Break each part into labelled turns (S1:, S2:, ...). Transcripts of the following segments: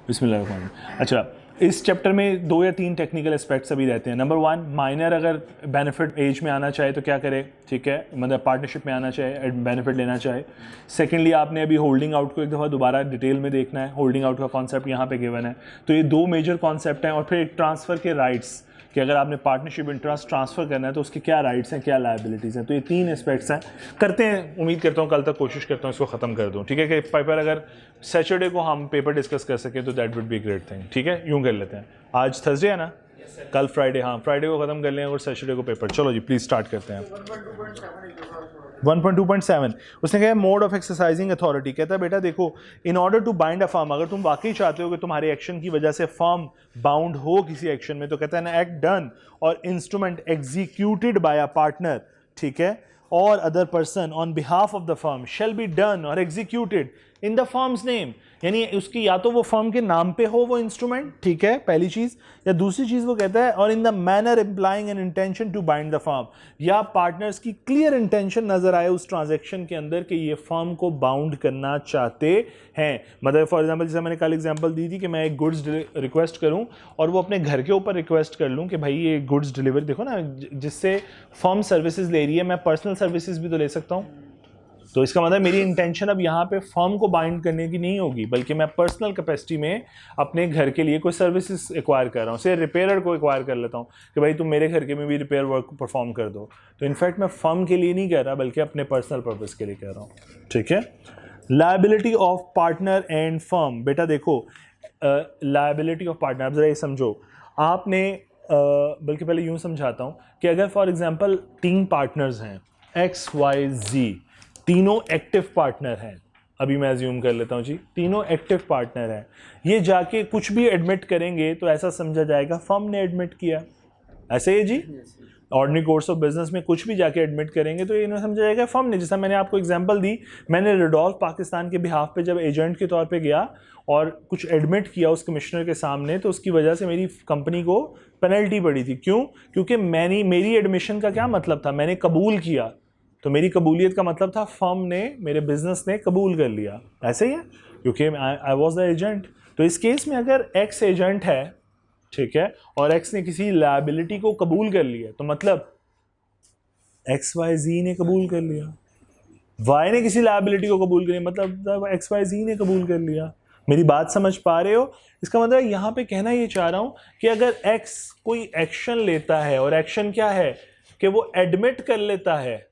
S1: बिस्मिल्लाह। अच्छा, इस चैप्टर में 2 या 3 टेक्निकल एस्पेक्ट्स अभी रहते हैं। नंबर 1, माइनर अगर बेनिफिट एज में आना चाहे तो क्या करे, ठीक है, मतलब पार्टनरशिप में आना चाहे, बेनिफिट लेना चाहे। सेकेंडली, आपने अभी होल्डिंग आउट को एक दफ़ा दोबारा डिटेल में देखना है। होल्डिंग आउट का कॉन्सेप्ट यहाँ पे गिवन है। तो ये 2 मेजर कॉन्सेप्ट हैं। और फिर एक ट्रांसफ़र के राइट्स, कि अगर आपने पार्टनरशिप इंटरेस्ट ट्रांसफ़र करना है तो उसके क्या राइट्स हैं, क्या लायबिलिटीज़ हैं। तो ये 3 एस्पेक्ट्स हैं। करते हैं, उम्मीद करता हूँ कल तक कोशिश करता हूँ इसको ख़त्म कर दूँ, ठीक है। कि पेपर अगर सैटरडे को हम पेपर डिस्कस कर सकें तो that would be great thing, ठीक है। यूँ कर लेते हैं। आज थर्सडे है ना, कल फ्राइडे, हाँ फ्राइडे को ख़त्म कर लें और सैटरडे को पेपर। चलो जी, प्लीज़ स्टार्ट करते हैं। 1.2.7 उसने कहा मोड ऑफ एक्सरसाइजिंग अथॉरिटी। कहता है बेटा देखो, in order to bind a firm, अगर तुम वाकई चाहते हो कि तुम्हारे एक्शन की वजह से फर्म बाउंड हो किसी एक्शन में, तो कहता है ना, एक्ट डन और instrument executed by a partner, ठीक है, और other person on behalf of the firm shall be done और executed in the firm's name. यानी उसकी या तो वो फर्म के नाम पे हो वो इंस्ट्रूमेंट, ठीक है, पहली चीज़, या दूसरी चीज़ वो कहता है और in the manner implying an intention to bind the firm, या पार्टनर्स की क्लियर इंटेंशन नजर आए उस ट्रांजैक्शन के अंदर कि ये फर्म को बाउंड करना चाहते हैं। मतलब फॉर एग्जांपल, जैसे मैंने कल एग्जांपल दी थी कि मैं एक गुड्स रिक्वेस्ट करूं और वो अपने घर के ऊपर रिक्वेस्ट कर लूं कि भाई ये गुड्स डिलीवर, देखो ना, जिससे फर्म सर्विसेज ले रही है, मैं पर्सनल सर्विसेज भी तो ले सकता हूँ। तो इसका मतलब मेरी इंटेंशन अब यहाँ पे फर्म को बाइंड करने की नहीं होगी, बल्कि मैं पर्सनल कैपेसिटी में अपने घर के लिए कोई सर्विसेज एक्वायर कर रहा हूँ। से रिपेयरर को एक्वायर कर लेता हूँ कि भाई तुम मेरे घर के में भी रिपेयर वर्क परफॉर्म कर दो। तो इनफैक्ट मैं फर्म के लिए नहीं कह रहा, बल्कि अपने पर्सनल पर्पज़ के लिए कह रहा हूँ, ठीक है। Liability of partner and firm. बेटा देखो, लायबिलिटी ऑफ पार्टनर, अब जरा ये समझो आपने, बल्कि पहले यूँ समझाता हूँ कि अगर फॉर एग्जांपल 3 पार्टनर्स हैं, XYZ, तीनों एक्टिव पार्टनर हैं। अभी मैं अज्यूम कर लेता हूँ जी, तीनों एक्टिव पार्टनर हैं। ये जाके कुछ भी एडमिट करेंगे तो ऐसा समझा जाएगा फर्म ने एडमिट किया, ऐसे ही जी। ऑर्डिनरी कोर्स ऑफ बिजनेस में कुछ भी जाके एडमिट करेंगे तो ये ना समझा जाएगा फर्म ने। जैसा मैंने आपको एग्जांपल दी, मैंने रेडोल्फ पाकिस्तान के बिहाफ पे जब एजेंट के तौर पे गया और कुछ एडमिट किया उस कमिश्नर के सामने, तो उसकी वजह से मेरी कंपनी को पेनल्टी पड़ी थी। क्यों? क्योंकि मेरी एडमिशन का क्या मतलब था, मैंने कबूल किया। तो मेरी कबूलियत का मतलब था फर्म ने, मेरे बिजनेस ने कबूल कर लिया, ऐसे ही है, क्योंकि आई वॉज द एजेंट। तो इस केस में अगर एक्स एजेंट है, ठीक है, और एक्स ने किसी लायबिलिटी को कबूल कर लिया, तो मतलब XYZ ने कबूल कर लिया। वाई ने किसी लायबिलिटी को कबूल कर लिया, मतलब XYZ ने कबूल कर लिया। मेरी बात समझ पा रहे हो? इसका मतलब यहाँ पे कहना ये चाह रहा हूँ कि अगर एक्स कोई एक्शन लेता है, और एक्शन क्या है कि वो एडमिट कर लेता है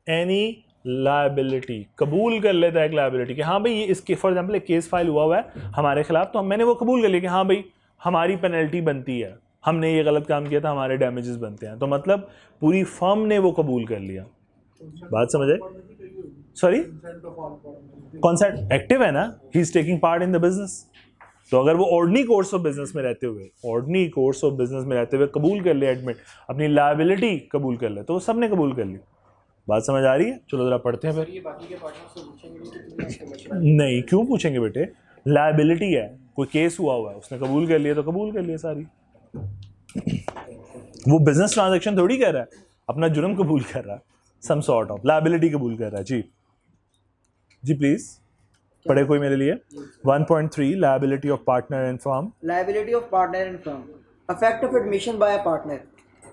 S1: एनी लायबिलिटी, कबूल कर लेता है एक लायबिलिटी कि हाँ भाई ये इसके, फॉर एग्जांपल एक केस फाइल हुआ है हमारे खिलाफ, तो मैंने वो कबूल कर लिया कि हाँ भाई हमारी पेनल्टी बनती है, हमने ये गलत काम किया था, हमारे डैमेजेस बनते हैं। तो मतलब पूरी फर्म ने वो कबूल कर लिया। बात समझ आए? सॉरी, कॉन्सेप्ट एक्टिव है ना, he is taking part in the business. तो अगर वो ऑर्डिनरी कोर्स ऑफ बिजनेस में रहते हुए कबूल कर ले, एडमिट अपनी लायबिलिटी कबूल कर ले, तो वो सब ने कबूल कर ली। बात समझ आ रही है? चलो जरा पढ़ते हैं फिर। नहीं, क्यों पूछेंगे बेटे, लायबिलिटी है, कोई केस हुआ है, उसने कबूल कर लिया तो कबूल कर लिया सारी। वो बिजनेस ट्रांजैक्शन थोड़ी कर रहा है, अपना जुर्म कबूल कर रहा है, सम सॉर्ट ऑफ लायबिलिटी कबूल कर रहा है। जी जी प्लीज पढ़े कोई मेरे लिए। 1.3 liability of partner and firm.
S2: Liability of partner and firm. Effect of admission by a partner.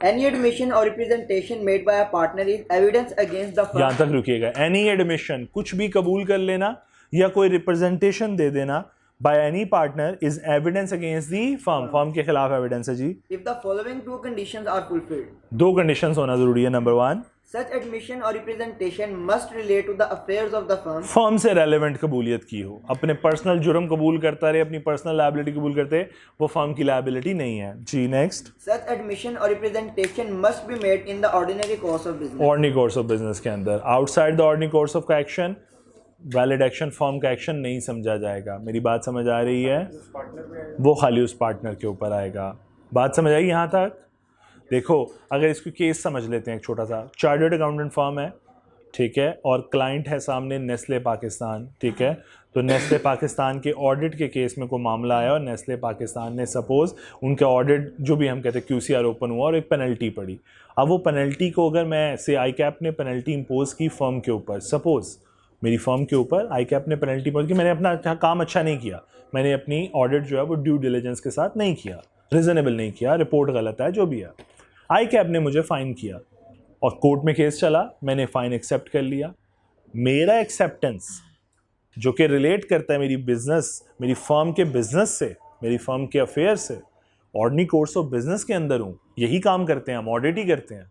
S2: Any admission or representation made by a partner is evidence against the firm.
S1: यहां तक रुकिएगा। एनी एडमिशन, कुछ भी कबूल कर लेना या कोई representation दे देना by any partner is evidence against the firm, firm के खिलाफ एविडेंस है जी।
S2: If the following 2 conditions are fulfilled.
S1: 2 conditions होना जरूरी है। Number 1,
S2: Such admission or representation must relate to the affairs of the firm.
S1: Firm से relevant कबूलियत की हो, अपने पर्सनल जुर्म कबूल करता रहे, अपनी पर्सनल लायबिलिटी कबूल करते, वो फर्म की लायबिलिटी नहीं है जी। Next,
S2: Such admission or representation must be made in the ordinary course of business.
S1: Ordinary course of business के अंदर। Outside the ordinary course of का एक्शन, वैलिड एक्शन, फर्म का एक्शन नहीं समझा जाएगा। मेरी बात समझ आ रही है? वो खाली उस पार्टनर के ऊपर आएगा। बात समझ आई यहाँ तक? देखो, अगर इसको केस समझ लेते हैं, एक छोटा सा चार्टर्ड अकाउंटेंट फर्म है, ठीक है, और क्लाइंट है सामने नेस्ले पाकिस्तान, ठीक है। तो नेस्ले पाकिस्तान के ऑडिट के केस में कोई मामला आया और नेस्ले पाकिस्तान ने सपोज उनके ऑडिट जो भी हम कहते हैं QCR ओपन हुआ और एक पेनल्टी पड़ी। अब वो पेनल्टी को अगर मैं से ICAP ने पेनल्टी इम्पोज की फर्म के ऊपर, सपोज मेरी फर्म के ऊपर आई कैप ने पेनल्टी पॉइंट की, मैंने अपना काम अच्छा नहीं किया, मैंने अपनी ऑडिट जो है वो ड्यू डिलिजेंस के साथ नहीं किया, रीजनेबल नहीं किया, रिपोर्ट गलत है, जो भी है, आई कैप ने मुझे फाइन किया और कोर्ट में केस चला, मैंने फाइन एक्सेप्ट कर लिया। मेरा एक्सेप्टेंस जो कि रिलेट करता है मेरी बिजनेस, मेरी फर्म के बिजनेस से, मेरी फर्म के अफेयर से, ऑर्डिनरी कोर्स ऑफ बिजनेस के अंदर हूँ, यही काम करते हैं हम, ऑडिट ही करते हैं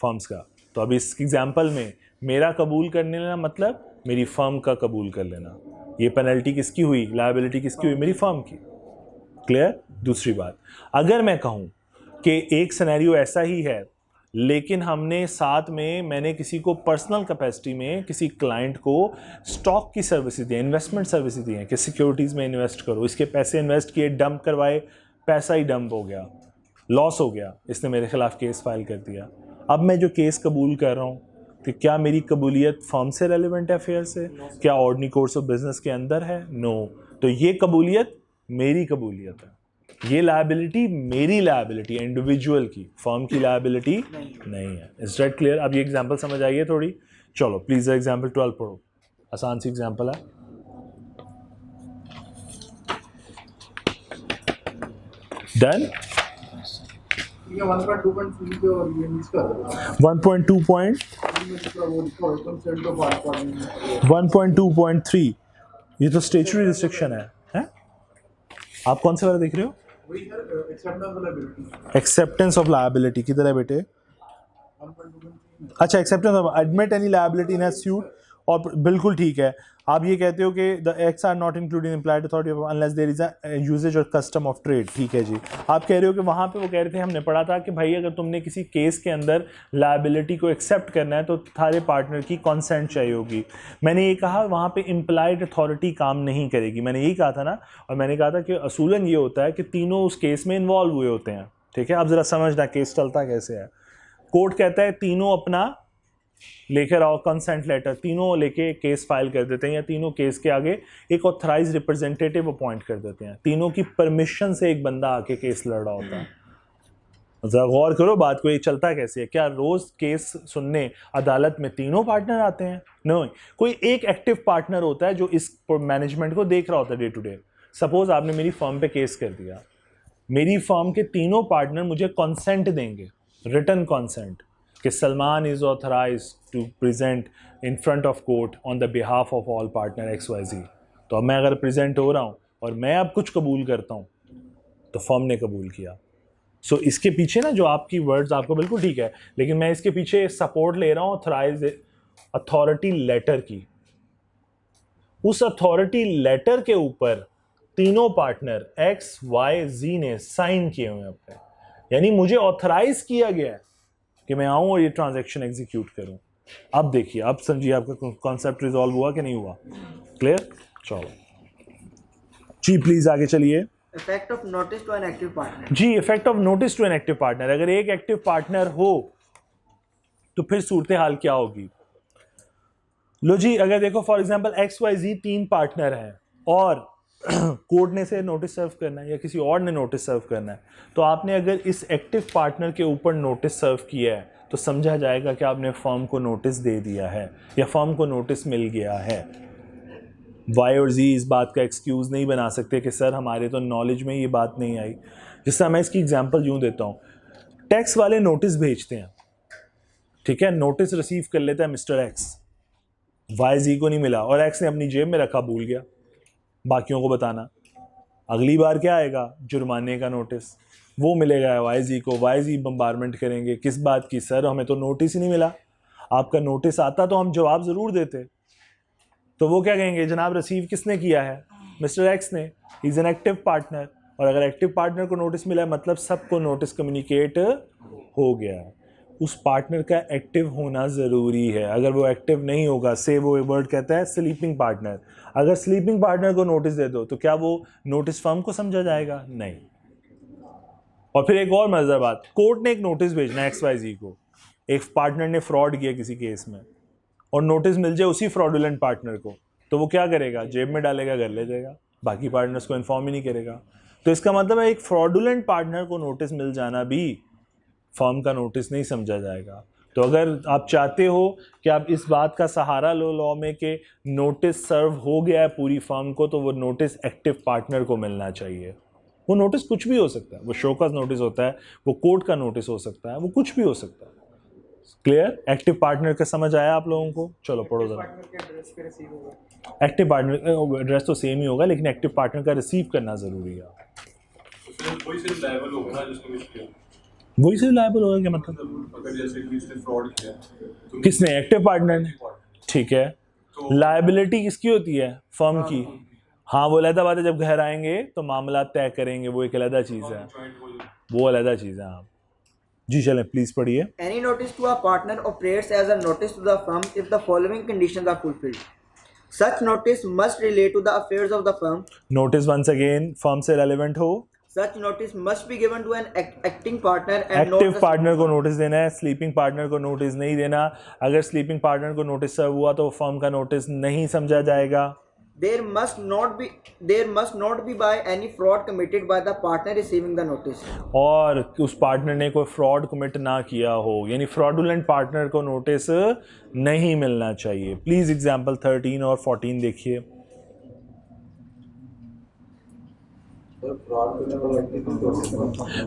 S1: फर्म्स का। तो अब इस एग्जाम्पल में मेरा कबूल करने लेना मतलब मेरी फर्म का कबूल कर लेना। ये पेनल्टी किसकी हुई, लायबिलिटी किसकी हुई, मेरी फर्म की। क्लियर। दूसरी बात, अगर मैं कहूँ कि एक सिनेरियो ऐसा ही है लेकिन हमने साथ में, मैंने किसी को पर्सनल कैपेसिटी में किसी क्लाइंट को स्टॉक की सर्विसेज दी, इन्वेस्टमेंट सर्विसेज दी हैं कि सिक्योरिटीज़ में इन्वेस्ट करो, इसके पैसे इन्वेस्ट किए, डंप करवाए, पैसा ही डंप हो गया, लॉस हो गया, इसने मेरे खिलाफ केस फाइल कर दिया। अब मैं जो केस कबूल कर रहा हूँ कि क्या मेरी कबूलियत फर्म से रेलिवेंट है, अफेयर से, क्या ऑर्डिनरी कोर्स ऑफ बिजनेस के अंदर है? नो। तो ये कबूलियत मेरी कबूलियत है, ये लायबिलिटी मेरी लायबिलिटी है, इंडिविजुअल की, फर्म की लायबिलिटी नहीं है। Is that clear? अब ये एग्जांपल समझ आइए थोड़ी। चलो प्लीज एग्जांपल 12 पढ़ो, आसान सी एग्जांपल है। डन। 1.2.3 ये तो स्टेचुरी रिस्ट्रिक्शन है? आप कौन से वाला देख रहे हो? एक्सेप्टेंस ऑफ लायबिलिटी किधर है बेटे? अच्छा, acceptance of admit any liability in a suit, और बिल्कुल ठीक है। आप ये कहते हो कि the acts are not including implied authority unless there is a usage or custom of trade. ठीक है जी। आप कह रहे हो कि वहाँ पे वो कह रहे थे, हमने पढ़ा था कि भाई अगर तुमने किसी केस के अंदर लायबिलिटी को एक्सेप्ट करना है तो सारे पार्टनर की कॉन्सेंट चाहिए होगी। मैंने ये कहा वहाँ पे इम्प्लाइड अथॉरिटी काम नहीं करेगी, मैंने यही कहा था ना। और मैंने कहा था कि असूलन ये होता है कि तीनों उस केस में इन्वॉल्व हुए होते हैं। ठीक है, अब ज़रा समझना केस चलता कैसे है। कोर्ट कहता है तीनों अपना लेकर आओ कंसेंट लेटर, तीनों लेके केस फाइल कर देते हैं, या तीनों केस के आगे एक ऑथराइज रिप्रेजेंटेटिव अपॉइंट कर देते हैं, तीनों की परमिशन से एक बंदा आके केस लड़ रहा होता है। जरा गौर करो बात को, ये चलता कैसे है? क्या रोज केस सुनने अदालत में तीनों पार्टनर आते हैं? नहीं, कोई एक एक्टिव पार्टनर होता है जो इस मैनेजमेंट को देख रहा होता है डे टू डे। सपोज आपने मेरी फर्म पे केस कर दिया, मेरी फर्म के तीनों पार्टनर मुझे कंसेंट देंगे, रिटन कंसेंट, कि Salman is authorise to present in front of court on the behalf of all partner XYZ। तो अब मैं अगर प्रेजेंट हो रहा हूँ और मैं अब कुछ कबूल करता हूँ तो फर्म ने कबूल किया। सो इसके पीछे ना जो आपकी वर्ड्स आपको बिल्कुल ठीक है, लेकिन मैं इसके पीछे सपोर्ट ले रहा हूँ ऑथराइज अथॉरिटी लेटर की। उस अथॉरिटी लेटर के ऊपर तीनों पार्टनर XYZ ने साइन किए हुए हैं अपने, यानी मुझे ऑथराइज किया गया है कि मैं आऊं और ये ट्रांजैक्शन एग्जीक्यूट करूं। अब देखिए, अब समझिए आपका कॉन्सेप्ट रिजॉल्व हुआ कि नहीं हुआ? क्लियर? चलो जी, प्लीज आगे चलिए।
S2: Effect of notice to an active partner.
S1: जी, effect of notice to an active partner. अगर एक एक्टिव पार्टनर हो तो फिर सूरत हाल क्या होगी? लो जी, अगर देखो फॉर एग्जांपल XYZ 3 पार्टनर हैं और कोर्ट ने से नोटिस सर्व करना है या किसी और ने नोटिस सर्व करना है, तो आपने अगर इस एक्टिव पार्टनर के ऊपर नोटिस सर्व किया है तो समझा जाएगा कि आपने फर्म को नोटिस दे दिया है या फर्म को नोटिस मिल गया है। Y और Z इस बात का एक्सक्यूज़ नहीं बना सकते कि सर हमारे तो नॉलेज में ये बात नहीं आई। जिस तरह मैं इसकी एग्जांपल यूँ देता हूँ, टैक्स वाले नोटिस भेजते हैं, ठीक है, नोटिस रिसीव कर लेता है मिस्टर X, YZ को नहीं मिला और X ने अपनी जेब में रखा, भूल गया बाकियों को बताना। अगली बार क्या आएगा? जुर्माने का नोटिस, वो मिलेगा YZ को। YZ बम्बारमेंट करेंगे, किस बात की? सर हमें तो नोटिस ही नहीं मिला, आपका नोटिस आता तो हम जवाब ज़रूर देते। तो वो क्या कहेंगे? जनाब रिसीव किसने किया है? मिस्टर X ने, इज़ एन एक्टिव पार्टनर। और अगर एक्टिव पार्टनर को नोटिस मिला है मतलब सबको नोटिस कम्युनिकेट हो गया है। उस पार्टनर का एक्टिव होना ज़रूरी है। अगर वो एक्टिव नहीं होगा, से वो वर्ड कहता है स्लीपिंग पार्टनर, अगर स्लीपिंग पार्टनर को नोटिस दे दो तो क्या वो नोटिस फर्म को समझा जाएगा? नहीं। और फिर एक और मजेदार बात, कोर्ट ने एक नोटिस भेजना है XYZ को, एक पार्टनर ने फ्रॉड किया किसी केस में और नोटिस मिल जाए उसी फ्रॉडुलेंट पार्टनर को, तो वो क्या करेगा? जेब में डालेगा, घर ले जाएगा, बाकी पार्टनर्स को इन्फॉर्म ही नहीं करेगा। तो इसका मतलब है एक फ्रॉडुलेंट पार्टनर को नोटिस मिल जाना भी फर्म का नोटिस नहीं समझा जाएगा। तो अगर आप चाहते हो कि आप इस बात का सहारा लो लॉ में कि नोटिस सर्व हो गया है पूरी फर्म को, तो वो नोटिस एक्टिव पार्टनर को मिलना चाहिए। वो नोटिस कुछ भी हो सकता है, वो शो का नोटिस होता है, वो कोर्ट का नोटिस हो सकता है, वो कुछ भी हो सकता है। क्लियर? एक्टिव पार्टनर का समझ आया आप लोगों को? चलो पढ़ो जरा। एक्टिव पार्टनर एड्रेस तो सेम ही होगा, लेकिन एक्टिव पार्टनर का रिसीव करना जरूरी है।
S3: वही सिर्फ लायबल होगा ना जिसने मिस किया।
S1: वही से लायबल होगा क्या मतलब?
S3: अगर जैसे किसी ने फ्रॉड किया तो
S1: किसने? एक्टिव पार्टनर ने। ठीक है,
S3: तो
S1: लायबिलिटी किसकी होती है? फर्म की। हाँ, वो अलग बात है, जब घर आएंगे तो मामला तय करेंगे, वो एक अलग चीज़ है,
S3: जॉइंट हो जाए।
S1: वो अलग चीज़ है। हाँ जी, चलें प्लीज़ पढ़िए।
S2: Any notice to a partner operates as a notice to the firm if the following conditions are fulfilled. Such notice must relate to the affairs of the firm.
S1: Notice once again firm से relevant हो।
S2: Such notice must be given to an acting partner and not
S1: active
S2: the
S1: partner को notice देना है, sleeping partner को notice नहीं देना। अगर sleeping partner को नोटिस सर्व हुआ तो फर्म का नोटिस नहीं समझा जाएगा।
S2: There must not be by any fraud committed by the partner receiving the notice.
S1: और उस पार्टनर ने कोई फ्रॉड कमिट ना किया हो, यानी फ्रॉडुलेंट पार्टनर को नोटिस नहीं मिलना चाहिए। प्लीज एग्जांपल 13 और 14 देखिए।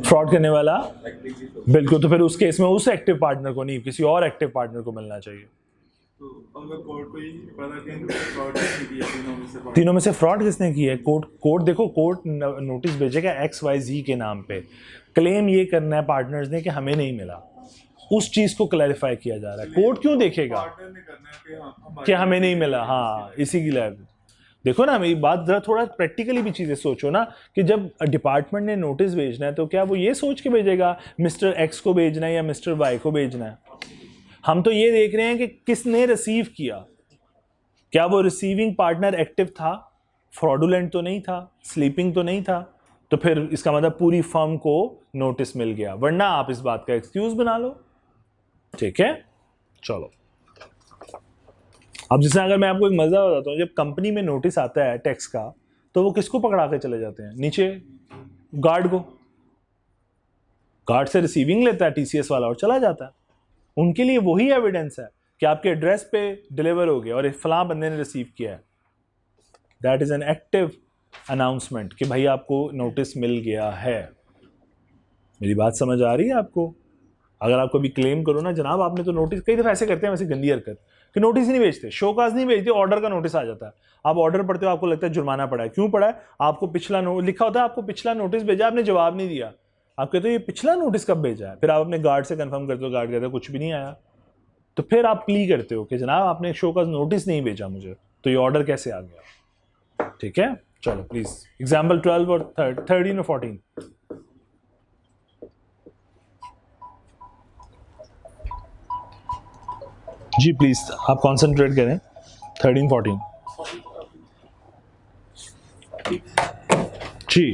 S1: फ्रॉड करने वाला बिल्कुल, तो फिर उस केस में उस एक्टिव पार्टनर को नहीं, किसी और एक्टिव पार्टनर को मिलना चाहिए।
S3: तो अगर कोर्ट को ही पता कि फ्रॉड किसने किया,
S1: तीनों में से फ्रॉड किसने किया है? कोर्ट देखो, कोर्ट नोटिस भेजेगा XYZ के नाम पे, क्लेम ये करना है पार्टनर्स ने कि हमें नहीं मिला, उस चीज को क्लैरिफाई किया जा रहा है। कोर्ट क्यों देखेगा
S3: पार्टनर ने करना है
S1: कि हमें नहीं मिला? हाँ, इसी की लाइफ। देखो ना, मेरी बात जरा थोड़ा प्रैक्टिकली भी चीजें सोचो ना, कि जब डिपार्टमेंट ने नोटिस भेजना है तो क्या वो ये सोच के भेजेगा मिस्टर एक्स को भेजना है या मिस्टर वाई को भेजना है? हम तो ये देख रहे हैं कि किसने रिसीव किया, क्या वो रिसीविंग पार्टनर एक्टिव था, फ्रॉडुलेंट तो नहीं था, स्लीपिंग तो नहीं था, तो फिर इसका मतलब पूरी फर्म को नोटिस मिल गया, वरना आप इस बात का एक्सक्यूज बना लो। ठीक है, चलो अब जैसे अगर मैं आपको एक मजा बताता हूँ, जब कंपनी में नोटिस आता है टैक्स का, तो वो किसको पकड़ा के चले जाते हैं? नीचे गार्ड को। गार्ड से रिसीविंग लेता है TCS वाला और चला जाता है। उनके लिए वही एविडेंस है कि आपके एड्रेस पे डिलीवर हो गया और फलां बंदे ने रिसीव किया है। That is an active announcement कि भाई आपको नोटिस मिल गया है। मेरी बात समझ आ रही है आपको? अगर आप कभी क्लेम करो ना, जनाब आपने तो नोटिस, कई दफ़ा ऐसे करते हैं वैसे गंदी हरकत कि नोटिस ही नहीं भेजते, शोकाज नहीं भेजते, ऑर्डर का नोटिस आ जाता है। आप ऑर्डर पढ़ते हो, आपको लगता है जुर्माना पड़ा है। क्यों पड़ा है? आपको पिछला लिखा होता है, आपको पिछला नोटिस भेजा, आपने जवाब नहीं दिया। आप कहते हो ये पिछला नोटिस कब भेजा है? फिर आप अपने गार्ड से कंफर्म करते हो, गार्ड कहते हो कुछ भी नहीं आया। तो फिर आप प्ली करते हो कि जनाब आपने शोकाज नोटिस नहीं भेजा मुझे, तो ये ऑर्डर कैसे आ गया? ठीक है, चलो प्लीज एग्जाम्पल 12 और 13 और 14। जी प्लीज आप कॉन्सेंट्रेट करें। 13 14 जी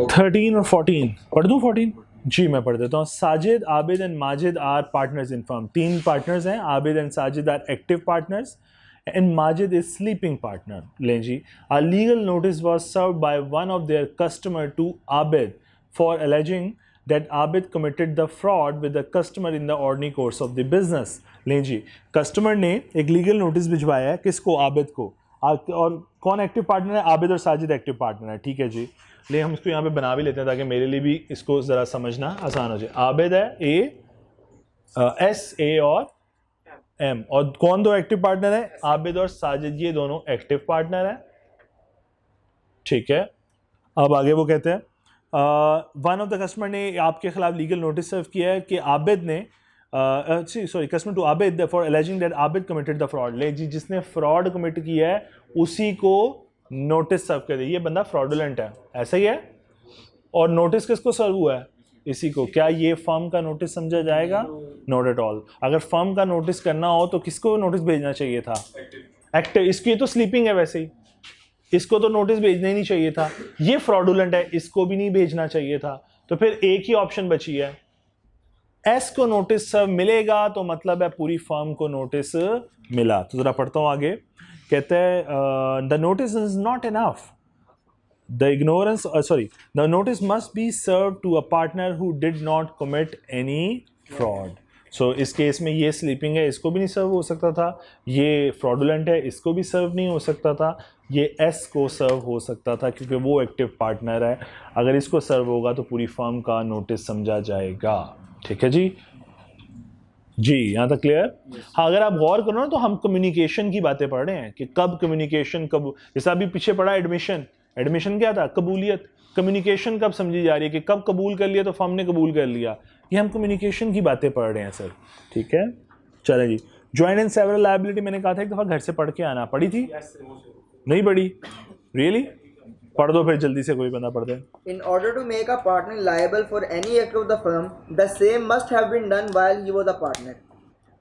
S1: 13 और 14 पढ़ दूं? 14 जी मैं पढ़ देता हूँ। Sajid, Abid and Majid are partners in firm. 3 partners हैं, Abid and Sajid are active partners and Majid is sleeping partner. लें जी, a legal notice was served by one of their customer to Abid for alleging that Abid committed the fraud with the customer in the ordinary course of the business. लें जी, customer ने एक legal notice भिजवाया है, किसको? आबिद को। और कौन active partner है? आबिद और साजिद एक्टिव पार्टनर है। ठीक है जी, ले हम इसको यहाँ पे बना भी लेते हैं ताकि मेरे लिए भी इसको ज़रा समझना आसान हो जाए। आबिद है A और M, और कौन दो एक्टिव पार्टनर है? आबिद और साजिद, ये दोनों एक्टिव पार्टनर है। ठीक है, अब आगे वो कहते हैं वन ऑफ द कस्टमर ने आपके खिलाफ लीगल नोटिस सर्व किया है कि आबिद ने customer to Abid for alleging that Abid committed the fraud. ले जी, जिसने फ्रॉड कमिट किया है उसी को नोटिस सर्व कर दे, ये बंदा फ्रॉडुलेंट है, ऐसा ही है। और नोटिस किसको सर्व हुआ है? इसी को। क्या ये फर्म का नोटिस समझा जाएगा? Not at all. अगर फर्म का नोटिस करना हो तो किसको नोटिस भेजना चाहिए था? एक्टिव। इसकी तो स्लीपिंग है वैसे ही, इसको तो नोटिस भेजना ही नहीं चाहिए था। ये फ्रॉडुलेंट है, इसको भी नहीं भेजना चाहिए था। तो फिर एक ही ऑप्शन बची है, एस को नोटिस सर्व मिलेगा तो मतलब है पूरी फर्म को नोटिस मिला। तो जरा पढ़ता हूं आगे, कहते हैं the notice is not enough. The notice must be served to a partner who did not commit any fraud. सो इस केस में ये स्लीपिंग है, इसको भी नहीं सर्व हो सकता था, ये फ्रॉडुलेंट है, इसको भी सर्व नहीं हो सकता था, ये एस को सर्व हो सकता था क्योंकि वो एक्टिव पार्टनर है। अगर इसको सर्व होगा तो पूरी फर्म का नोटिस समझा जाएगा। ठीक है जी, जी यहाँ तक क्लियर। हाँ, अगर आप गौर करो ना तो हम कम्युनिकेशन की बातें पढ़ रहे हैं कि कब कम्युनिकेशन, कब, जैसा अभी पीछे पढ़ा एडमिशन, एडमिशन क्या था, कबूलियत। कम्युनिकेशन कब समझी जा रही है कि कब कबूल कर लिया तो फर्म ने कबूल कर लिया, ये हम कम्युनिकेशन की बातें पढ़ रहे हैं सर। ठीक है, चलें जी। जॉइंट एंड सेवरल लायबिलिटी मैंने कहा था एक दफ़ा घर से पढ़ के आना, पढ़ी थी नहीं पढ़ी, रियली पढ़ दो फिर जल्दी से, कोई बंदा पढ़ दे।
S2: In order to make a partner liable for any act of the firm, the same must have been done while he was a partner.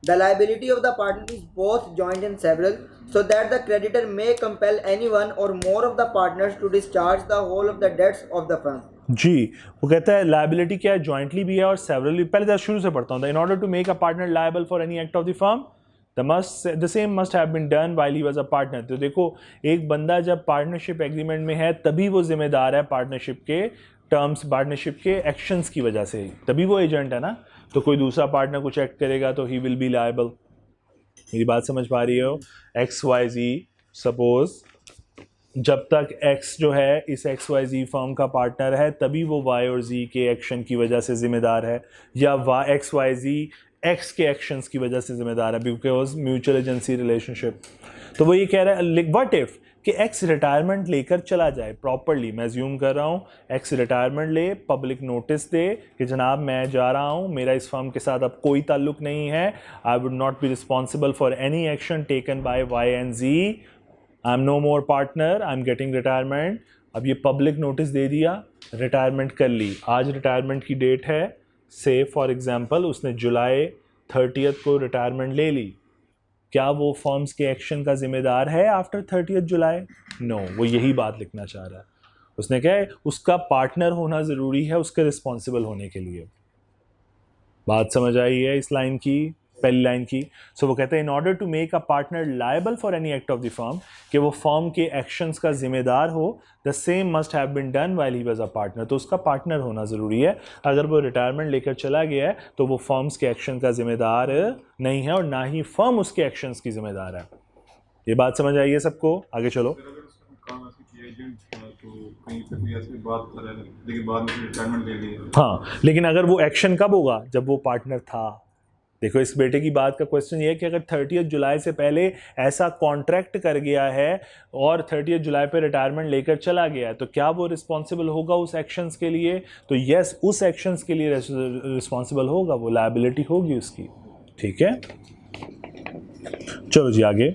S2: The liability of the partner is both joint and several, so that the creditor may compel any one or more of the partners to discharge the whole of the debts of the firm.
S1: जी, वो कहता है liability क्या है, jointly भी है और severally. पहले तो शुरू से पढ़ता हूँ। In order to make a partner liable for any act of the firm, the same must have been done while he was a partner. तो देखो, एक बंदा जब पार्टनरशिप एग्रीमेंट में है तभी वो जिम्मेदार है पार्टनरशिप के टर्म्स, पार्टनरशिप के एक्शंस की वजह से, तभी वो एजेंट है ना। तो कोई दूसरा पार्टनर कुछ एक्ट करेगा तो ही विल बी लायबल। मेरी बात समझ पा रही हो? एक्स वाई जी, सपोज जब तक X जो है इस XYZ फर्म का पार्टनर है तभी वो Y और Z के एक्शन की वजह से ज़िम्मेदार है, या XYZ X के एक्शंस की वजह से ज़िम्मेदार है, बिकॉज म्यूचुअल एजेंसी रिलेशनशिप। तो वो ये कह रहा है व्हाट इफ़ कि X रिटायरमेंट लेकर चला जाए प्रॉपरली, मैं ज्यूम कर रहा हूँ X रिटायरमेंट ले, पब्लिक नोटिस दे कि जनाब मैं जा रहा हूँ, मेरा इस फर्म के साथ अब कोई ताल्लुक नहीं है, I would not be responsible for any action taken by Y and Z, I am no more partner, I am getting retirement. अब ये पब्लिक नोटिस दे दिया, रिटायरमेंट कर ली। आज रिटायरमेंट की डेट है, से फॉर एग्जांपल उसने जुलाई 30 को रिटायरमेंट ले ली, क्या वो फर्म्स के एक्शन का जिम्मेदार है आफ्टर 30 जुलाई? नो, वो यही बात लिखना चाह रहा है। उसने क्या है, उसका पार्टनर होना ज़रूरी है उसके रिस्पॉन्सिबल होने के लिए। बात समझ आई है इस लाइन की, पहली लाइन की? सो वो कहते हैं in order to make a partner liable for any act of the firm, कि वो फर्म के एक्शंस का जिम्मेदार हो, the same must have been done while he was a partner. तो उसका पार्टनर होना ज़रूरी है। अगर वो रिटायरमेंट लेकर चला गया है तो वो फर्म्स के एक्शन का जिम्मेदार नहीं है और ना ही फर्म उसके एक्शंस की जिम्मेदार है। ये बात समझ आई है सबको? आगे चलो। हाँ, लेकिन अगर वो एक्शन कब होगा? जब वो पार्टनर था। देखो, इस बेटे की बात का क्वेश्चन ये है कि अगर 30 जुलाई से पहले ऐसा कॉन्ट्रैक्ट कर गया है और 30 जुलाई पे रिटायरमेंट लेकर चला गया है तो क्या वो रिस्पॉन्सिबल होगा उस एक्शंस के लिए? तो यस, उस एक्शंस के लिए रिस्पॉन्सिबल होगा, वो लायबिलिटी होगी उसकी। ठीक है, चलो जी आगे।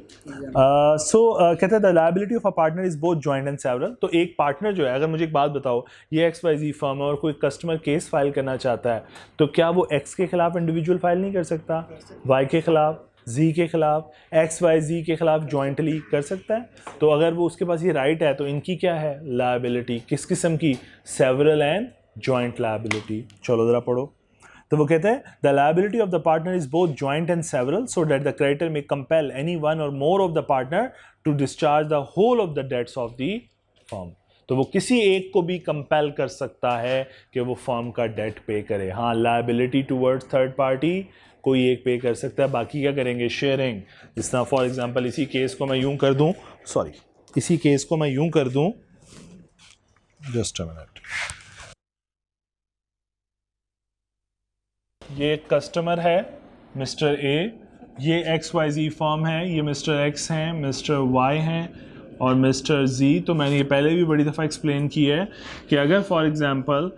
S1: कहते हैं the liability of a partner is both joint and several. तो एक पार्टनर जो है, अगर मुझे एक बात बताओ, ये XYZ फर्म है और कोई कस्टमर केस फाइल करना चाहता है तो क्या वो X के खिलाफ इंडिविजुअल फाइल नहीं कर सकता? Y के खिलाफ, Z के खिलाफ, XYZ के खिलाफ जॉइंटली कर सकता है। तो अगर वो उसके पास ये राइट है तो इनकी क्या है लायबिलिटी, किस किस्म की? Several and joint liability. चलो ज़रा पढ़ो। तो वो कहते हैं the liability of the partner is both joint and several so that the creditor may compel any one or more of the partner to discharge the whole of the debts of the firm. तो वो किसी एक को भी compel कर सकता है कि वो फर्म का डेट पे करे। हाँ, लायबिलिटी टूवर्ड्स थर्ड पार्टी कोई एक पे कर सकता है, बाकी क्या करेंगे? शेयरिंग। जिस तरह फॉर एग्जांपल इसी केस को मैं यूं कर दूं, इसी केस को मैं यूं कर दूं, जस्ट अ मिनट। ये एक कस्टमर है मिस्टर ए, ये XYZ फर्म है, ये मिस्टर X हैं, मिस्टर Y हैं और मिस्टर Z। तो मैंने ये पहले भी बड़ी दफ़ा एक्सप्लेन की है कि अगर फॉर एग्जांपल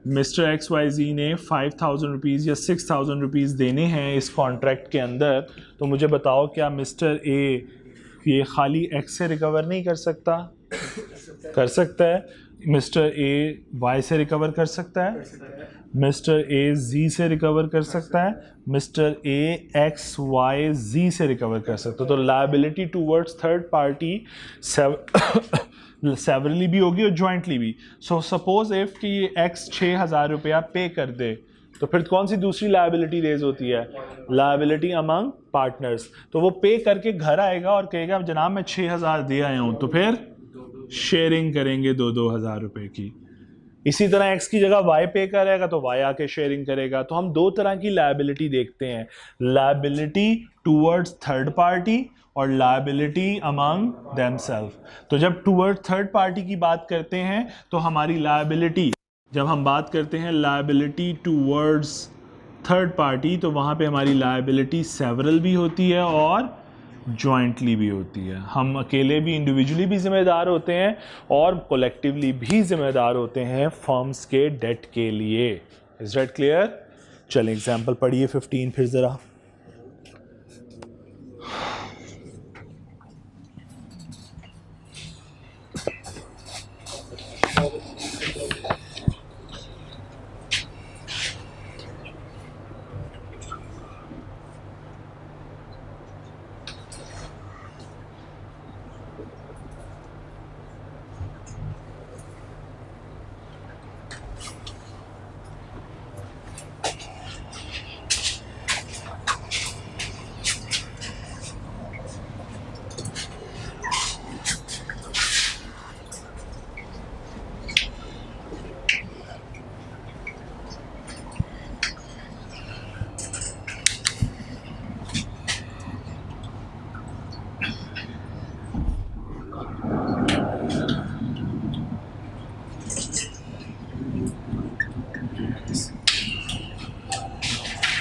S1: मिस्टर XYZ ने 5,000 रुपीज़ या 6,000 रुपीज़ देने हैं इस कॉन्ट्रैक्ट के अंदर, तो मुझे बताओ क्या मिस्टर ए ये खाली X से रिकवर नहीं कर सकता? कर सकता है। मिस्टर ए Y से रिकवर कर सकता है, मिस्टर ए Z से रिकवर कर सकता है, मिस्टर ए XYZ से रिकवर कर सकता है। तो liability towards third party severally भी होगी और जॉइंटली भी। सो सपोज इफ कि ये X 6,000 रुपया पे कर दे तो फिर कौन सी दूसरी लायबिलिटी रेज होती है? Liability among partners. तो वो पे करके घर आएगा और कहेगा जनाब मैं 6,000 दे आया हूँ, तो फिर शेयरिंग करेंगे 2-2 हज़ार रुपये की। इसी तरह x की जगह y पे करेगा तो y आके शेयरिंग करेगा। तो हम दो तरह की लायबिलिटी देखते हैं, लायबिलिटी टूवर्ड्स थर्ड पार्टी और लायबिलिटी अमंग देमसेल्फ। तो जब टूवर्ड थर्ड पार्टी की बात करते हैं तो हमारी लायबिलिटी, जब हम बात करते हैं लायबिलिटी टूवर्ड्स थर्ड पार्टी, तो वहाँ पे हमारी लायबिलिटी सेवरल भी होती है और जॉइंटली भी होती है। हम अकेले भी इंडिविजुअली भी जिम्मेदार होते हैं और कोलेक्टिवली भी जिम्मेदार होते हैं फर्म्स के डेट के लिए। Is that clear? चलें एग्जांपल पढ़िए 15 फिर ज़रा।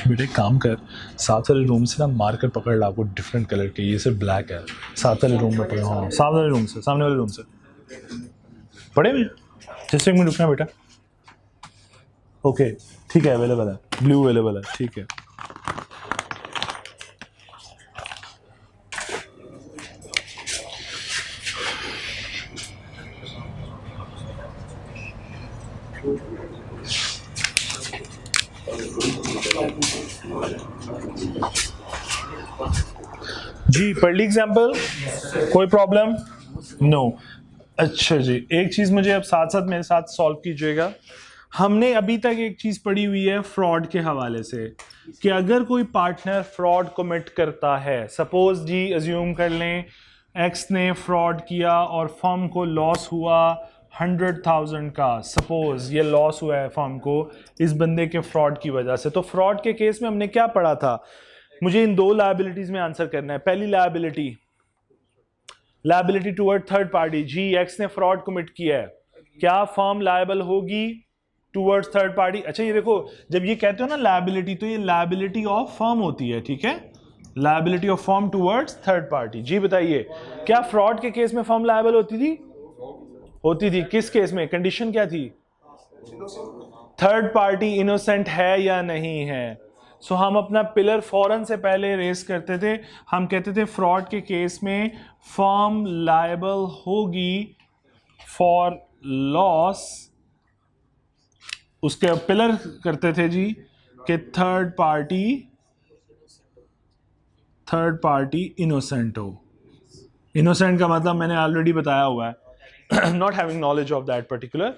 S1: बेटे काम कर, साथ वाले रूम से ना मार्कर पकड़ ला, आपको डिफरेंट कलर के, ये सिर्फ ब्लैक है। साथ वाले रूम में पकड़, हाँ साथ वाले रूम से, सामने वाले रूम से पढ़े में। जस्ट एक मिनट रुकना बेटा। ओके ठीक है, अवेलेबल है, ब्लू अवेलेबल है, ठीक है। जी पढ़ ली एग्जाम्पल, कोई प्रॉब्लम? नो। अच्छा जी, एक चीज़ मुझे अब साथ साथ मेरे साथ सॉल्व कीजिएगा। हमने अभी तक एक चीज़ पढ़ी हुई है फ्रॉड के हवाले से कि अगर कोई पार्टनर फ्रॉड कमिट करता है, सपोज जी अज्यूम कर लें एक्स ने फ्रॉड किया और फर्म को लॉस हुआ 100,000 का, सपोज ये लॉस हुआ है फर्म को इस बंदे के फ्रॉड की वजह से। तो फ्रॉड के केस में हमने क्या पढ़ा था? मुझे इन दो लायबिलिटीज में आंसर करना है। पहली liability, liability toward third party, जी एक्स ने फ्रॉड कमिट किया है, क्या फर्म लायबल होगी टुवर्ड्स थर्ड पार्टी? अच्छा ये देखो, जब ये कहते हो ना लायबिलिटी, तो ये लायबिलिटी ऑफ फर्म होती है, ठीक है, liability of firm towards third party. जी बताइए, क्या फ्रॉड के केस में फर्म लायबल होती थी? होती थी। किस केस में? कंडीशन क्या थी? थर्ड पार्टी इनोसेंट है या नहीं है। सो हम अपना पिलर फौरन से पहले रेस करते थे, हम कहते थे फ्रॉड के केस में फर्म लायबल होगी फॉर लॉस, उसके पिलर करते थे जी कि थर्ड पार्टी इनोसेंट हो। इनोसेंट का मतलब मैंने ऑलरेडी बताया हुआ है, not having knowledge of that particular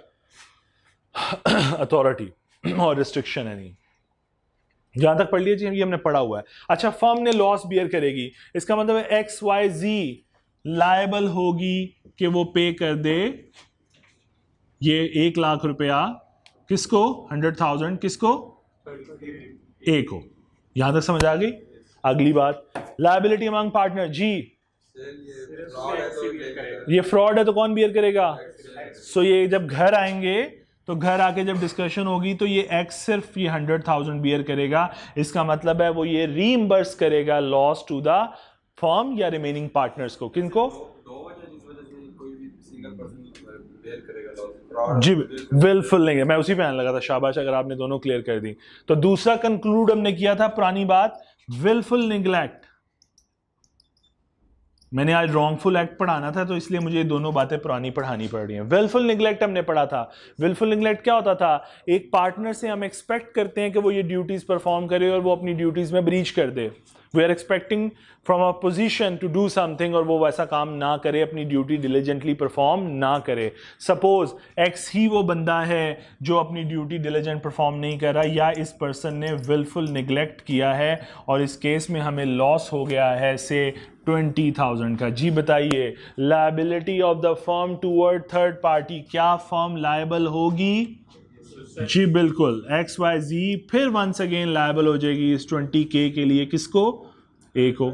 S1: authority और रिस्ट्रिक्शन एनी। जहां तक पढ़ लीजिए ये हमने पढ़ा हुआ है। अच्छा, फर्म ने लॉस बियर करेगी, इसका मतलब है XYZ लायबल होगी कि वो पे कर दे ये 1 लाख रुपया, किसको? 100,000, किसको? ए को। यहां तक समझ आ गई? अगली बात, लायबिलिटी अमंग पार्टनर, जी ये फ्रॉड है तो कौन बियर करेगा? सो ये जब घर आएंगे तो घर आके जब डिस्कशन होगी तो ये एक्स सिर्फ ये 100,000 बियर करेगा, इसका मतलब है वो ये रीइंबर्स करेगा लॉस टू द फर्म या रिमेनिंग पार्टनर्स को। किनको? जी बिल्कुल नहीं है, मैं उसी पे आने लगा था, शाबाश अगर आपने दोनों क्लियर कर दी। तो दूसरा कंक्लूड हमने किया था, पुरानी बात, विलफुल निग्लेक्ट। मैंने आज रॉन्गफुल एक्ट पढ़ाना था तो इसलिए मुझे ये दोनों बातें पुरानी पढ़ानी पड़ रही हैं। विलफुल निग्लेक्ट हमने पढ़ा था। विलफुल निग्लेक्ट क्या होता था? एक पार्टनर से हम एक्सपेक्ट करते हैं कि वो ये ड्यूटीज परफॉर्म करे और वो अपनी ड्यूटीज में ब्रीच कर दे। We are expecting from a position to do something और वो वैसा काम ना करे, अपनी ड्यूटी डिलीजेंटली परफॉर्म ना करे। सपोज एक्स ही वो बंदा है जो अपनी ड्यूटी डिलीजेंट परफॉर्म नहीं कर रहा, या इस पर्सन ने विलफुल निग्लेक्ट किया है और इस केस में हमें लॉस हो गया है से 20,000 का। जी बताइए, liability of the firm toward third party, क्या फर्म लायबल होगी? जी बिल्कुल, XYZ फिर वंस अगेन लायबल हो जाएगी इस 20K के लिए। किसको? ए को।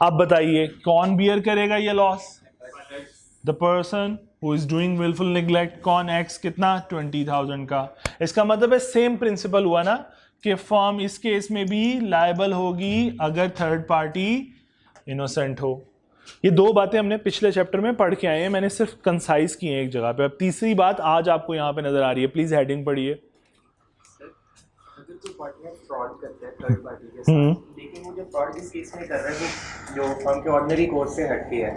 S1: अब बताइए कौन बियर करेगा ये loss? The person who is doing wilful neglect. कौन? X। कितना? 20,000 का। इसका मतलब है सेम प्रिंसिपल हुआ ना कि फर्म इस केस में भी लायबल होगी अगर थर्ड पार्टी इनोसेंट हो। ये दो बातें हमने पिछले चैप्टर में पढ़ के आए हैं, मैंने सिर्फ कंसाइज की हैं एक जगह पे। अब तीसरी बात आज आपको यहाँ पे नजर आ रही है, प्लीज हेडिंग पढ़िए।
S4: अगर कोई पार्टनर फ्रॉड करता है थर्ड पार्टी के साथ, लेकिन वो जो फ्रॉड इस केस में कर रहा है वो जो फर्म के ऑर्डिनरी कोर्स से हटके है,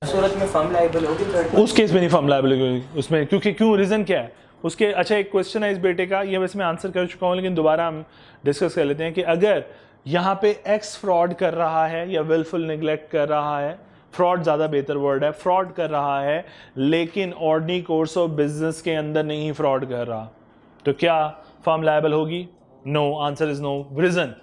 S4: उस सूरत में फर्म लायबल होगी थर्ड?
S1: उस केस में नहीं फर्म लायबल होगी उसमें, क्योंकि क्यों? रीजन क्या है उसके? अच्छा, एक क्वेश्चन है इस बेटे का, ये वैसे मैं आंसर कर चुका हूँ लेकिन दोबारा हम डिस्कस कर लेते हैं कि अगर यहाँ पे X फ्रॉड कर रहा है या विलफुल निगलेक्ट कर रहा है, फ्रॉड ज़्यादा बेहतर वर्ड है, फ्रॉड कर रहा है लेकिन ऑर्डिनरी कोर्स ऑफ बिजनेस के अंदर नहीं फ्रॉड कर रहा, तो क्या फर्म लायबल होगी? No, answer is no. Reason?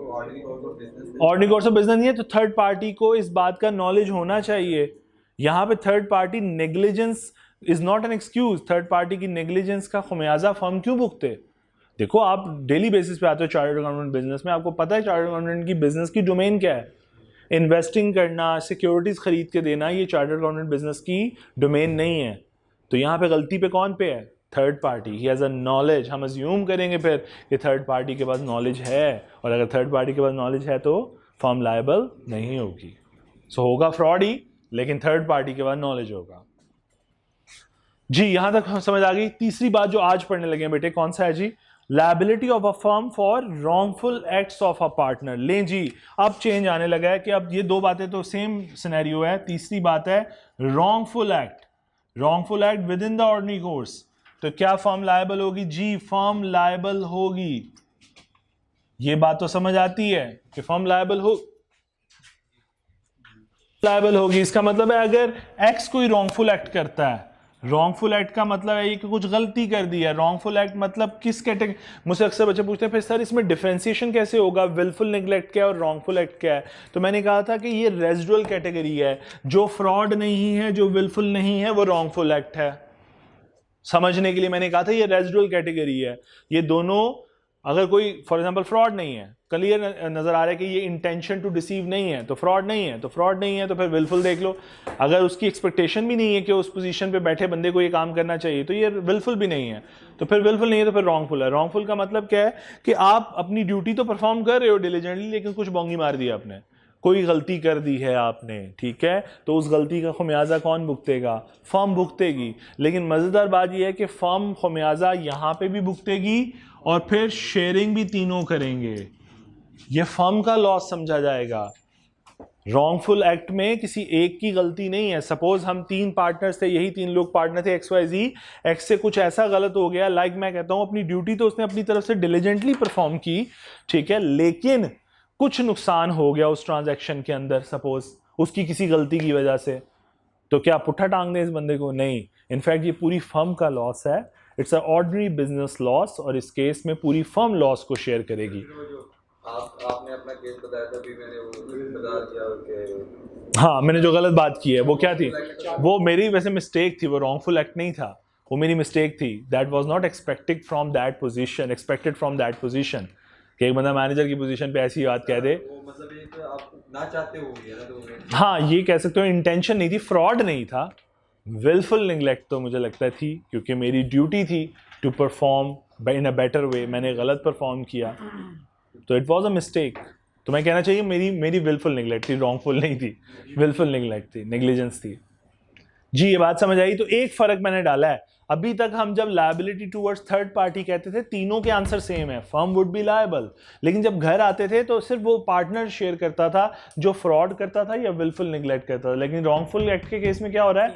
S1: Ordinary course of business नहीं है तो थर्ड पार्टी को इस बात का नॉलेज होना चाहिए। यहाँ पे third party negligence is not an excuse. Third party की नेग्लिजेंस का खुमियाजा फर्म क्यों भुगते? देखो, आप डेली बेसिस पे आते हो चार्टर्ड अकाउंटेंट बिजनेस में, आपको पता है चार्टर्ड अकाउंटेंट की बिजनेस की डोमेन क्या है? इन्वेस्टिंग करना, सिक्योरिटीज खरीद के देना, ये चार्टर्ड अकाउंटेंट बिजनेस की डोमेन नहीं है। तो यहाँ पे गलती पे कौन पे है? Third party. He has a knowledge. हम अज्यूम करेंगे फिर कि थर्ड पार्टी के पास नॉलेज है, और अगर थर्ड पार्टी के पास नॉलेज है तो फर्म लायबल नहीं होगी। सो होगा फ्रॉड ही, लेकिन थर्ड पार्टी के पास नॉलेज होगा। जी, यहां तक समझ आ गई। तीसरी बात जो आज पढ़ने लगे हैं बेटे, कौन सा है जी? Liability of a firm for wrongful acts of a partner. लें जी, अब चेंज आने लगा है कि अब ये दो बातें तो सेम सिनेरियो है। तीसरी बात है wrongful act. Wrongful act with in the ordinary course, तो क्या फर्म लायबल होगी? जी, फर्म लायबल होगी। ये बात तो समझ आती है कि फर्म लायबल होगी। इसका मतलब है अगर एक्स कोई रॉन्गफुल एक्ट करता है, रॉन्गफुल एक्ट का मतलब है ये कि कुछ गलती कर दी है। रॉन्गफुल एक्ट मतलब किस कैटेगरी? मुझसे अक्सर बच्चे पूछते हैं फिर सर इसमें डिफरेंशिएशन कैसे होगा, विलफुल नेग्लेक्ट क्या है और रॉन्गफुल एक्ट क्या है? तो मैंने कहा था कि ये रेजिडुअल कैटेगरी है, जो फ्रॉड नहीं है, जो विलफुल नहीं है, वो रॉन्गफुल एक्ट है। समझने के लिए मैंने कहा था ये रेजिडुअल कैटेगरी है। ये दोनों, अगर कोई फॉर एग्जांपल फ्रॉड नहीं है, क्लियर नजर आ रहा है कि ये इंटेंशन टू डिसीव नहीं है, तो फ्रॉड नहीं है। तो फ्रॉड नहीं है तो फिर विलफुल देख लो। अगर उसकी एक्सपेक्टेशन भी नहीं है कि उस पोजीशन पे बैठे बंदे को ये काम करना चाहिए, तो ये विलफुल भी नहीं है। तो फिर विलफुल नहीं है तो फिर रॉन्गफुल है। रॉन्गफुल का मतलब क्या है कि आप अपनी ड्यूटी तो परफॉर्म कर रहे हो डिलीजेंटली, लेकिन कुछ बोंगी मार दी आपने, कोई गलती कर दी है आपने, ठीक है, तो उस गलती का खुमियाजा कौन भुगतेगा? फर्म भुगतेगी। लेकिन मज़ेदार बात यह है कि फर्म खुमियाजा यहाँ पे भी भुगतेगी और फिर शेयरिंग भी तीनों करेंगे। ये फर्म का लॉस समझा जाएगा। रॉन्गफुल एक्ट में किसी एक की गलती नहीं है। सपोज हम 3 पार्टनर्स थे, यही 3 लोग पार्टनर थे XYZ, एक्स से कुछ ऐसा गलत हो गया, लाइक मैं कहता हूँ अपनी ड्यूटी तो उसने अपनी तरफ से डिलीजेंटली परफॉर्म की, ठीक है, लेकिन कुछ नुकसान हो गया उस ट्रांजैक्शन के अंदर, सपोज उसकी किसी गलती की वजह से, तो क्या पुट्ठा टांग दें इस बंदे को? नहीं। इनफैक्ट ये पूरी फर्म का लॉस है। It's a ordinary business loss, और इस केस में पूरी फर्म लॉस को शेयर करेगी।
S5: आपने अपना केस बताया था, भी मैंने वो बता दिया कि
S1: हाँ, मैंने जो गलत बात की है वो क्या थी? वो मेरी वैसे मिस्टेक थी, वो रॉन्गफुल एक्ट नहीं था, वो मेरी मिस्टेक थी। That was not expected from that position कि एक बंदा मैनेजर की पोजीशन पे ऐसी बात कह दे।
S5: वो मतलब ये तो आप ना चाहते हो गया ना, तो
S1: हाँ, ये कह सकते हो इंटेंशन नहीं थी, फ्रॉड नहीं था, विलफुल निगलेक्ट तो मुझे लगता थी, क्योंकि मेरी ड्यूटी थी to perform in a better way, मैंने गलत परफॉर्म किया, तो इट वाज अ मिस्टेक। तो मैं कहना चाहिए मेरी विलफुल निगलेक्ट थी, रॉन्गफुल नहीं थी, विलफुल निगलेक्ट थी, नेग्लिजेंस थी। जी, ये बात समझ आई। तो एक फर्क मैंने डाला है, अभी तक हम जब लायबिलिटी टुवर्ड्स थर्ड पार्टी कहते थे, तीनों के आंसर सेम है, फर्म वुड बी लायबल, लेकिन जब घर आते थे तो सिर्फ वो पार्टनर शेयर करता था जो फ्रॉड करता था या विलफुल निगलेक्ट करता था। लेकिन रॉन्गफुल एक्ट के केस में क्या हो रहा है?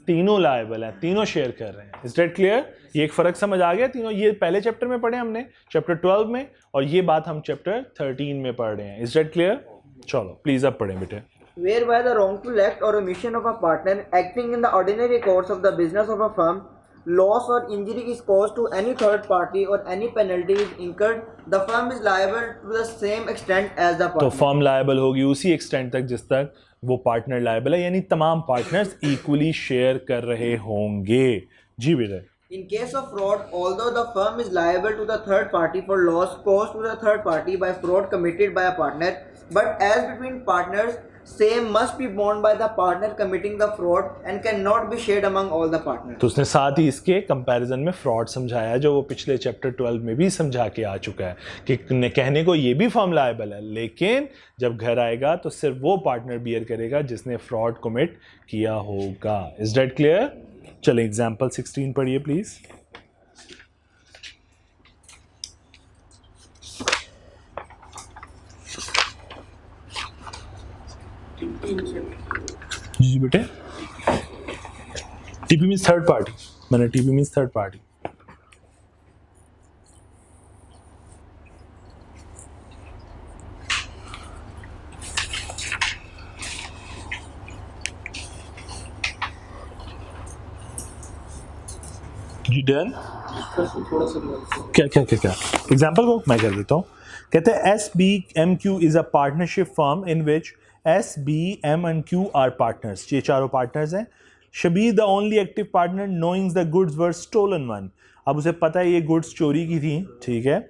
S1: तीनों लायबल है, तीनों शेयर कर रहे हैं। Is that clear? ये एक फर्क समझ आ गया? तीनों ये पहले चैप्टर में पढ़े हमने, चैप्टर 12 में, और ये बात हम चैप्टर 13 में पढ़ रहे हैं। Is that clear? चलो प्लीज अब पढ़ें बेटे।
S2: whereby the wrongful act or omission of a partner acting in the ordinary course of the business of a firm loss or injury is caused to any third party or any penalty is incurred, the firm is liable to the same extent as the
S1: तो
S2: partner.
S1: Firm liable होगी उसी extent तक जिस तक वो partner liable है, यानी तमाम पार्टनर्स इक्वली शेयर कर रहे होंगे। जी बेटा।
S2: In case of fraud, although the firm is liable to the third party for loss caused to the third party by fraud committed by a partner, but as between partners, same must be borne by the partner committing the fraud and cannot be shared among all the partners.
S1: तो उसने साथ ही इसके comparison में fraud समझाया, जो वो पिछले chapter 12 में भी समझा के आ चुका है कि कहने को ये भी फर्म लायबल है, लेकिन जब घर आएगा तो सिर्फ वो पार्टनर बियर करेगा जिसने फ्रॉड कमिट किया होगा। Is that clear? चलिए एग्जाम्पल 16 पढ़िए प्लीज। जी बेटे, टीपी मीन्स थर्ड पार्टी, मैंने टीपी मीन्स थर्ड पार्टी। जी डन। क्या क्या क्या क्या एग्जाम्पल को मैं कर देता हूँ। कहते हैं SBMQ is a partnership firm in which SBM and Q are partners. ये चारों पार्टनर्स हैं। Shabir the only active partner knowing the goods were stolen one. अब उसे पता है ये गुड्स चोरी की थी, ठीक है।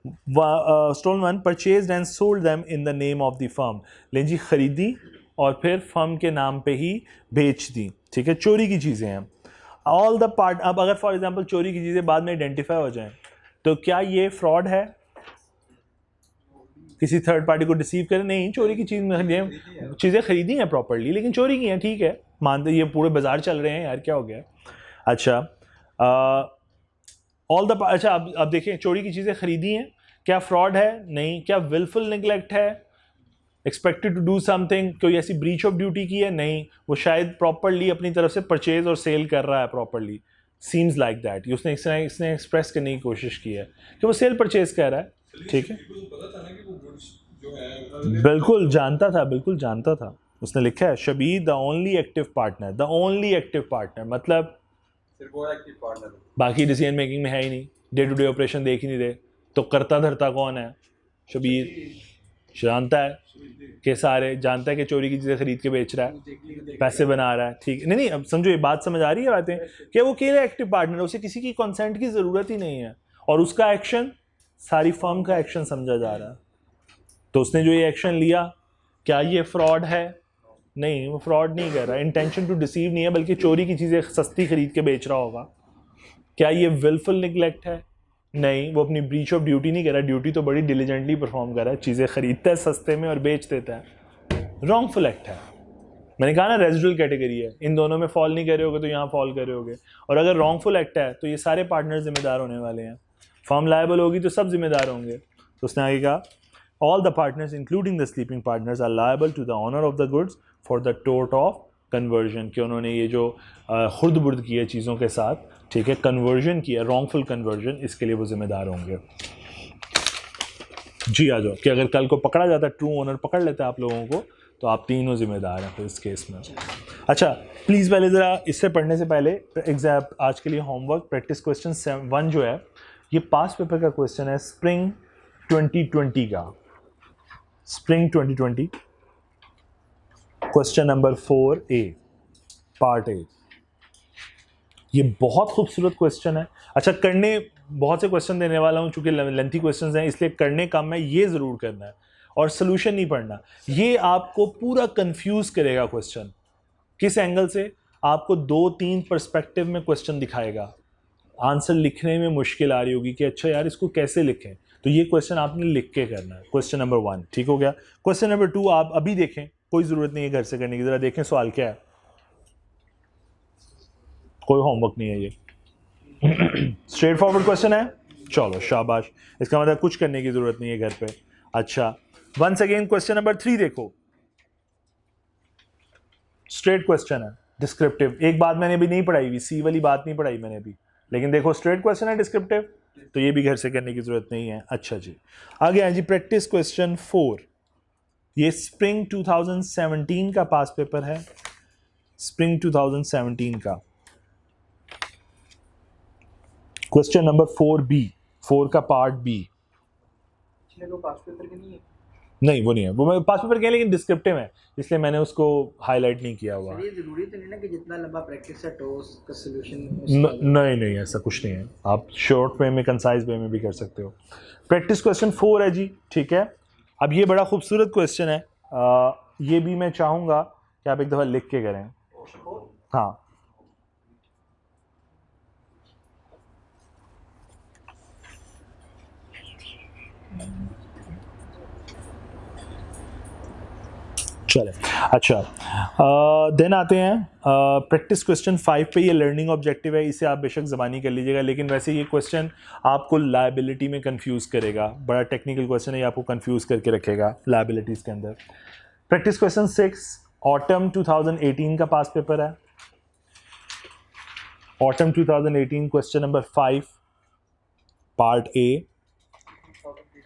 S1: Stolen one purchased and sold them in the name of the firm. लेकिन जी खरीदी और फिर फर्म के नाम पे ही बेच दी, ठीक है। चोरी की चीज़ें हैं। ऑल द पार्ट, अब अगर फॉर एग्जांपल चोरी की चीज़ें बाद में आइडेंटिफाई हो जाएं तो क्या ये फ्रॉड है? किसी थर्ड पार्टी को डिसीव करे? नहीं, चोरी की चीज़ें खरीदी हैं प्रॉपर्ली, लेकिन चोरी की हैं, ठीक है, मानते ये पूरे बाजार चल रहे हैं यार, क्या हो गया। अच्छा, ऑल द अच्छा अब देखें, चोरी की चीज़ें खरीदी हैं, क्या फ्रॉड है? नहीं। क्या विलफुल निगलेक्ट है? एक्सपेक्टेड टू डू समथिंग, कोई ऐसी ब्रीच ऑफ ड्यूटी की है? नहीं, वो शायद प्रॉपरली अपनी तरफ से परचेज और सेल कर रहा है प्रॉपरली, सीम्स लाइक दैट। उसने इसने एक्सप्रेस करने की कोशिश की है कि वो सेल परचेज कर रहा है, ठीक है। बिल्कुल जानता था, बिल्कुल जानता था। उसने लिखा है Shabir the only active partner, the only active partner मतलब
S5: सिर्फ वो एक्टिव पार्टनर,
S1: बाकी डिसीजन मेकिंग में है ही नहीं, डे टू डे ऑपरेशन देख ही नहीं रहे, तो करता धरता कौन है? शबीर। जानता है कि सारे जानता है कि चोरी की चीज़ें खरीद के बेच रहा है, पैसे बना रहा है, ठीक नहीं। अब समझो, ये बात समझ आ रही है बातें कि वो अकेले एक्टिव पार्टनर है, उसे किसी की कंसेंट की ज़रूरत ही नहीं है, और उसका एक्शन सारी फर्म का एक्शन समझा जा रहा है। तो उसने जो ये एक्शन लिया, क्या ये फ्रॉड है? नहीं, वो फ्रॉड नहीं कर रहा, इंटेंशन टू डिसीव नहीं है, बल्कि चोरी की चीज़ें सस्ती खरीद के बेच रहा होगा। क्या ये विलफुल निगलेक्ट है? नहीं, वो अपनी ब्रीच ऑफ ड्यूटी नहीं कर रहा, ड्यूटी तो बड़ी डिलीजेंटली परफॉर्म कर रहा है, चीज़ें खरीदता है सस्ते में और बेच देता है। रॉन्गफुल एक्ट है। मैंने कहा ना रेजिडुअल कैटेगरी है, इन दोनों में फॉल नहीं कर रहे होगे तो यहाँ फॉल कर रहे होगे, और अगर रॉन्गफुल एक्ट है तो ये सारे पार्टनर जिम्मेदार होने वाले हैं। फर्म लायबल होगी तो सब जिम्मेदार होंगे। तो उसने आगे कहा all the partners including the sleeping partners are liable to the owner of the goods for the tort of conversion, कि उन्होंने ये जो खुर्द बुर्द की है चीज़ों के साथ, ठीक है, कन्वर्जन किया, रॉन्गफुल कन्वर्जन, इसके लिए वो जिम्मेदार होंगे। जी आ जाओ, कि अगर कल को पकड़ा जाता, ट्रू ओनर पकड़ लेता है आप लोगों को, तो आप तीनों जिम्मेदार हैं फिर इस केस में। अच्छा, प्लीज़ पहले ज़रा इससे पढ़ने से पहले एग्जाम आज के लिए होमवर्क प्रैक्टिस क्वेश्चन 1 जो है, ये पास पेपर का क्वेश्चन है, स्प्रिंग 2020 का, spring 2020, question number 4A, part A। ये बहुत खूबसूरत क्वेश्चन है। अच्छा, करने बहुत से क्वेश्चन देने वाला हूँ, चूँकि लेंथी क्वेश्चन हैं, इसलिए करने काम में ये ज़रूर करना है और सोल्यूशन नहीं पढ़ना। ये आपको पूरा कंफ्यूज करेगा क्वेश्चन, किस एंगल से, आपको 2-3 पर्सपेक्टिव में क्वेश्चन दिखाएगा। आंसर लिखने में मुश्किल आ रही होगी कि अच्छा यार इसको कैसे लिखें, तो ये क्वेश्चन आपने लिख के करना है। क्वेश्चन नंबर 1 ठीक हो गया। क्वेश्चन नंबर 2 आप अभी देखें, कोई ज़रूरत नहीं है घर से करने की, ज़रा देखें सवाल क्या है, कोई होमवर्क नहीं है ये, स्ट्रेट फॉरवर्ड क्वेश्चन है। चलो शाबाश, इसका मतलब कुछ करने की ज़रूरत नहीं है घर पे। अच्छा, वंस अगेन क्वेश्चन नंबर 3 देखो, स्ट्रेट क्वेश्चन है, डिस्क्रिप्टिव। एक बात मैंने अभी नहीं पढ़ाई हुई, सी वाली बात नहीं पढ़ाई मैंने अभी, लेकिन देखो स्ट्रेट क्वेश्चन है, डिस्क्रिप्टिव, तो ये भी घर से करने की ज़रूरत नहीं है। अच्छा जी, आगे आए जी, प्रैक्टिस क्वेश्चन 4, ये स्प्रिंग 2017 का पास पेपर है, स्प्रिंग 2017 का। क्वेश्चन नंबर 4B, 4 का पार्ट बी।
S4: वो पास पेपर के नहीं है?
S1: नहीं वो नहीं है, वो मैं पास पेपर के, लेकिन डिस्क्रिप्टिव है इसलिए मैंने उसको हाईलाइट नहीं किया हुआ।
S2: ये जरूरी तो नहीं ना कि जितना लंबा प्रैक्टिस है तो उसका सोल्यूशन
S1: नहीं नहीं ऐसा कुछ नहीं है, आप शॉर्ट वे में, कंसाइज वे में भी कर सकते हो। प्रैक्टिस क्वेश्चन 4 है जी, ठीक है। अब ये बड़ा खूबसूरत क्वेश्चन है, ये भी मैं चाहूँगा कि आप एक दफ़ा लिख के करें। हाँ चले, अच्छा देन आते हैं प्रैक्टिस क्वेश्चन 5 पे। ये लर्निंग ऑब्जेक्टिव है, इसे आप बेशक ज़बानी कर लीजिएगा, लेकिन वैसे ये क्वेश्चन आपको लायबिलिटी में कंफ्यूज करेगा। बड़ा टेक्निकल क्वेश्चन है, ये आपको कंफ्यूज करके रखेगा लायबिलिटीज़ के अंदर। प्रैक्टिस क्वेश्चन 6 ऑटम 2018 का पास पेपर है। Autumn 2018 question number 5 part A.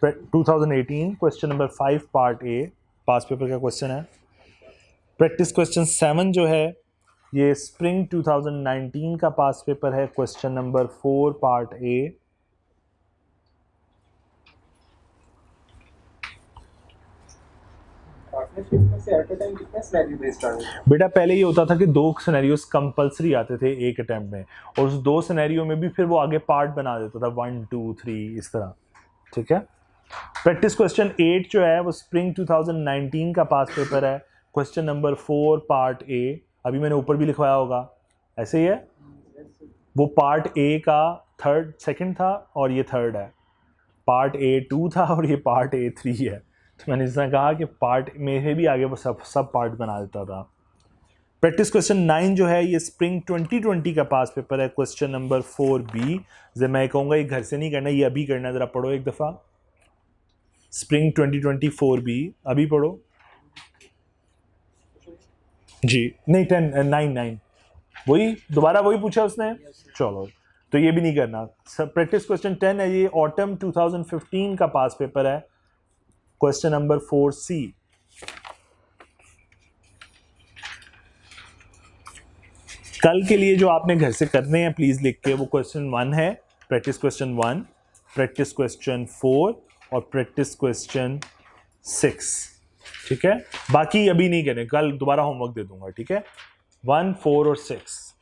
S1: 2018 question number 5 part A pass paper का क्वेश्चन है। प्रैक्टिस क्वेश्चन 7 जो है ये स्प्रिंग 2019 का पास पेपर है, क्वेश्चन नंबर 4 पार्ट ए। बेटा पहले ये होता था कि 2 सिनेरियोस कंपलसरी आते थे एक अटेम्प्ट में, और उस 2 सिनेरियो में भी फिर वो आगे पार्ट बना देता था 1 2 3 इस तरह, ठीक है। प्रैक्टिस क्वेश्चन 8 जो है वो स्प्रिंग 2019 का पास पेपर है, क्वेश्चन नंबर 4 पार्ट ए। अभी मैंने ऊपर भी लिखवाया होगा, ऐसे ही है। वो पार्ट ए का सेकंड था और ये थर्ड है। पार्ट ए 2 था और ये पार्ट ए 3 है। तो मैंने जिसने कहा कि पार्ट में से भी आगे वो सब पार्ट बना देता था। प्रैक्टिस क्वेश्चन 9 जो है ये स्प्रिंग 2020 का पास पेपर है, क्वेश्चन नंबर 4B। मैं कहूँगा ये घर से नहीं करना, ये अभी करना है। ज़रा पढ़ो एक दफ़ा, स्प्रिंग 2024B अभी पढ़ो जी। नहीं 9 वही दोबारा वही पूछा उसने, चलो तो ये भी नहीं करना। प्रैक्टिस क्वेश्चन 10 है, ये ऑटम 2015 का पास पेपर है, क्वेश्चन नंबर 4C। कल के लिए जो आपने घर से करने हैं प्लीज लिख के, वो क्वेश्चन 1 है, प्रैक्टिस क्वेश्चन 1, प्रैक्टिस क्वेश्चन 4 और प्रैक्टिस क्वेश्चन 6, ठीक है। बाकी अभी नहीं करने, कल दोबारा होमवर्क दे दूंगा, ठीक है। 1 4 और 6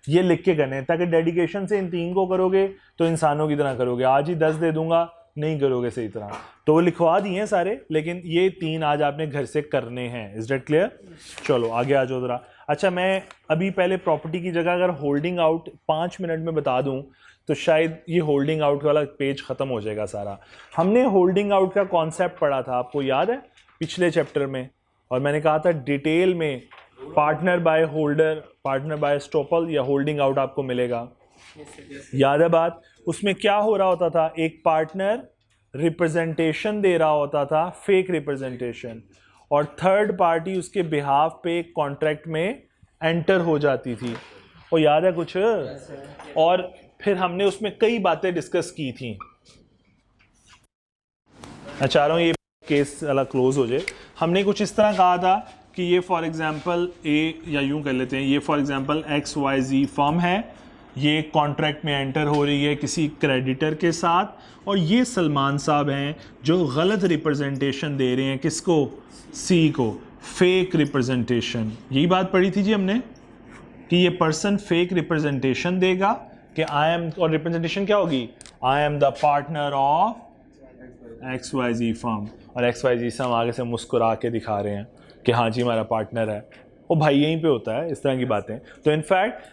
S1: ये लिख के करने, ताकि डेडिकेशन से इन 3 को करोगे तो इंसानों की तरह करोगे। आज ही 10 दे दूंगा, नहीं करोगे सही तरह, तो वो लिखवा दिए हैं सारे, लेकिन ये 3 आज आपने घर से करने हैं। Is that clear? चलो आगे आ जाओ जरा। अच्छा मैं अभी पहले प्रॉपर्टी की जगह अगर होल्डिंग आउट 5 मिनट में बता दूं तो शायद ये होल्डिंग आउट वाला पेज ख़त्म हो जाएगा सारा। हमने होल्डिंग आउट का कॉन्सेप्ट पढ़ा था, आपको याद है पिछले चैप्टर में, और मैंने कहा था डिटेल में partner by holder, partner by estoppel या होल्डिंग आउट आपको मिलेगा। याद है बात? उसमें क्या हो रहा होता था, एक पार्टनर रिप्रेजेंटेशन दे रहा होता था, फेक रिप्रेजेंटेशन, और थर्ड पार्टी उसके बिहाफ पे एक कॉन्ट्रैक्ट में एंटर हो जाती थी। और याद है कुछ? और फिर हमने उसमें कई बातें डिस्कस की थी। मैं चाह रहा हूँ ये केस वाला क्लोज हो जाए। हमने कुछ इस तरह कहा था कि ये फॉर एग्जांपल ए, या यूं कर लेते हैं, ये फॉर एग्जांपल XYZ फर्म है, ये कॉन्ट्रैक्ट में एंटर हो रही है किसी क्रेडिटर के साथ, और ये सलमान साहब हैं जो गलत रिप्रेजेंटेशन दे रहे हैं किसको? सी को, फेक रिप्रेजेंटेशन। यही बात पढ़ी थी जी हमने कि ये पर्सन फेक रिप्रेजेंटेशन देगा कि आई एम, और रिप्रेजेंटेशन क्या होगी? I am the partner of XYZ firm, और XYZ फर्म आगे से मुस्कुरा के दिखा रहे हैं कि हाँ जी हमारा पार्टनर है। वो भाई यहीं पे होता है इस तरह की बातें। तो इनफैक्ट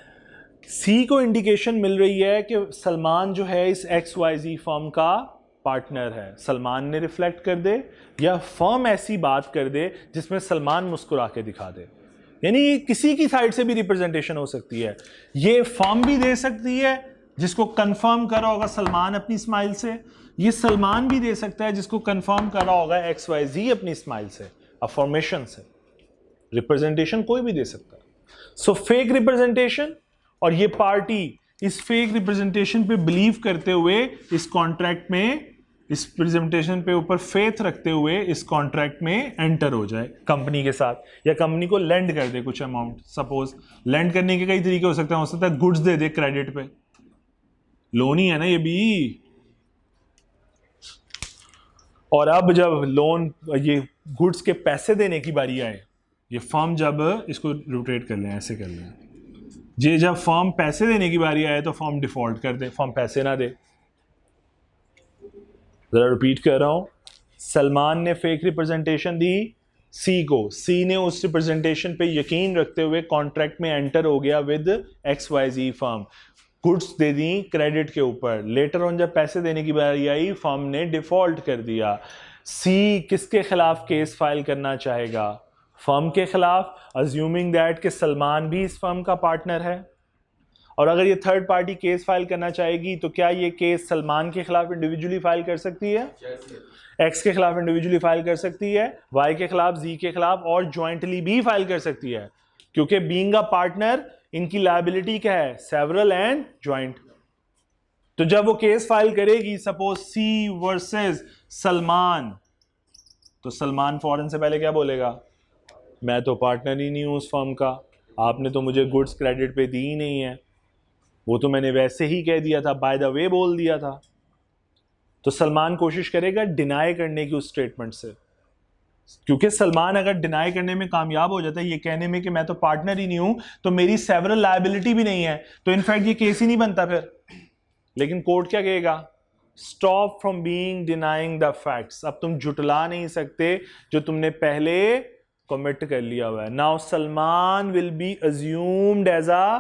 S1: सी को इंडिकेशन मिल रही है कि सलमान जो है इस XYZ फर्म का पार्टनर है। सलमान ने रिफ्लेक्ट कर दे या फर्म ऐसी बात कर दे जिसमें सलमान मुस्कुरा के दिखा दे, यानी ये किसी की साइड से भी रिप्रेजेंटेशन हो सकती है। ये फर्म भी दे सकती है जिसको कंफर्म करा होगा सलमान अपनी स्माइल से, ये सलमान भी दे सकता है जिसको कंफर्म करा होगा XYZ अपनी स्माइल से, अफर्मेशन से। रिप्रेजेंटेशन कोई भी दे सकता है। सो फेक रिप्रेजेंटेशन, और ये पार्टी इस फेक रिप्रेजेंटेशन पे बिलीव करते हुए इस कॉन्ट्रैक्ट में, इस प्रेजेंटेशन पे ऊपर फेथ रखते हुए इस कॉन्ट्रैक्ट में एंटर हो जाए कंपनी के साथ, या कंपनी को लेंड कर दे कुछ अमाउंट। सपोज लेंड करने के कई तरीके हो सकते हैं, गुड्स दे दे क्रेडिट पे, लोन ही है ना ये भी। और अब जब लोन ये गुड्स के पैसे देने की बारी आए, ये फर्म जब इसको रोटेट कर लें, ऐसे कर लें, ये जब फर्म पैसे देने की बारी आए तो फर्म डिफॉल्ट कर दे, फर्म पैसे ना दे। जरा रिपीट कर रहा हूं, सलमान ने फेक रिप्रेजेंटेशन दी सी को, सी ने उस रिप्रेजेंटेशन पे यकीन रखते हुए कॉन्ट्रैक्ट में एंटर हो गया with XYZ firm, goods they the credit के ऊपर। लेटर ऑन जब पैसे देने की बारी आई फर्म ने डिफॉल्ट कर दिया। सी किसके खिलाफ केस फाइल करना चाहेगा? फर्म के खिलाफ, अज्यूमिंग दैट कि सलमान भी इस फर्म का पार्टनर है। और अगर ये थर्ड पार्टी केस फाइल करना चाहेगी तो क्या ये केस सलमान के खिलाफ इंडिविजुअली फाइल कर सकती है? एक्स के खिलाफ इंडिविजुअली फाइल कर सकती है, वाई के खिलाफ, जी के खिलाफ, और ज्वाइंटली भी फाइल कर सकती है, क्योंकि बीइंग अ पार्टनर इनकी लायबिलिटी क्या है? Several and joint. तो जब वो केस फाइल करेगी, सपोज सी वर्सेस सलमान, तो सलमान फौरन से पहले क्या बोलेगा? मैं तो पार्टनर ही नहीं हूं उस फर्म का, आपने तो मुझे गुड्स क्रेडिट पे दी ही नहीं है, वो तो मैंने वैसे ही कह दिया था, बाय द वे बोल दिया था। तो सलमान कोशिश करेगा डिनाई करने की उस स्टेटमेंट से, क्योंकि सलमान अगर डिनाई करने में कामयाब हो जाता है, ये कहने में कि मैं तो पार्टनर ही नहीं हूं, तो मेरी सेवरल लायबिलिटी भी नहीं है, तो इनफैक्ट ये केस ही नहीं बनता फिर। लेकिन कोर्ट क्या कहेगा? Stop from being denying the facts. अब तुम जुटला नहीं सकते जो तुमने पहले कमिट कर लिया हुआ है। Now Salman will be assumed as a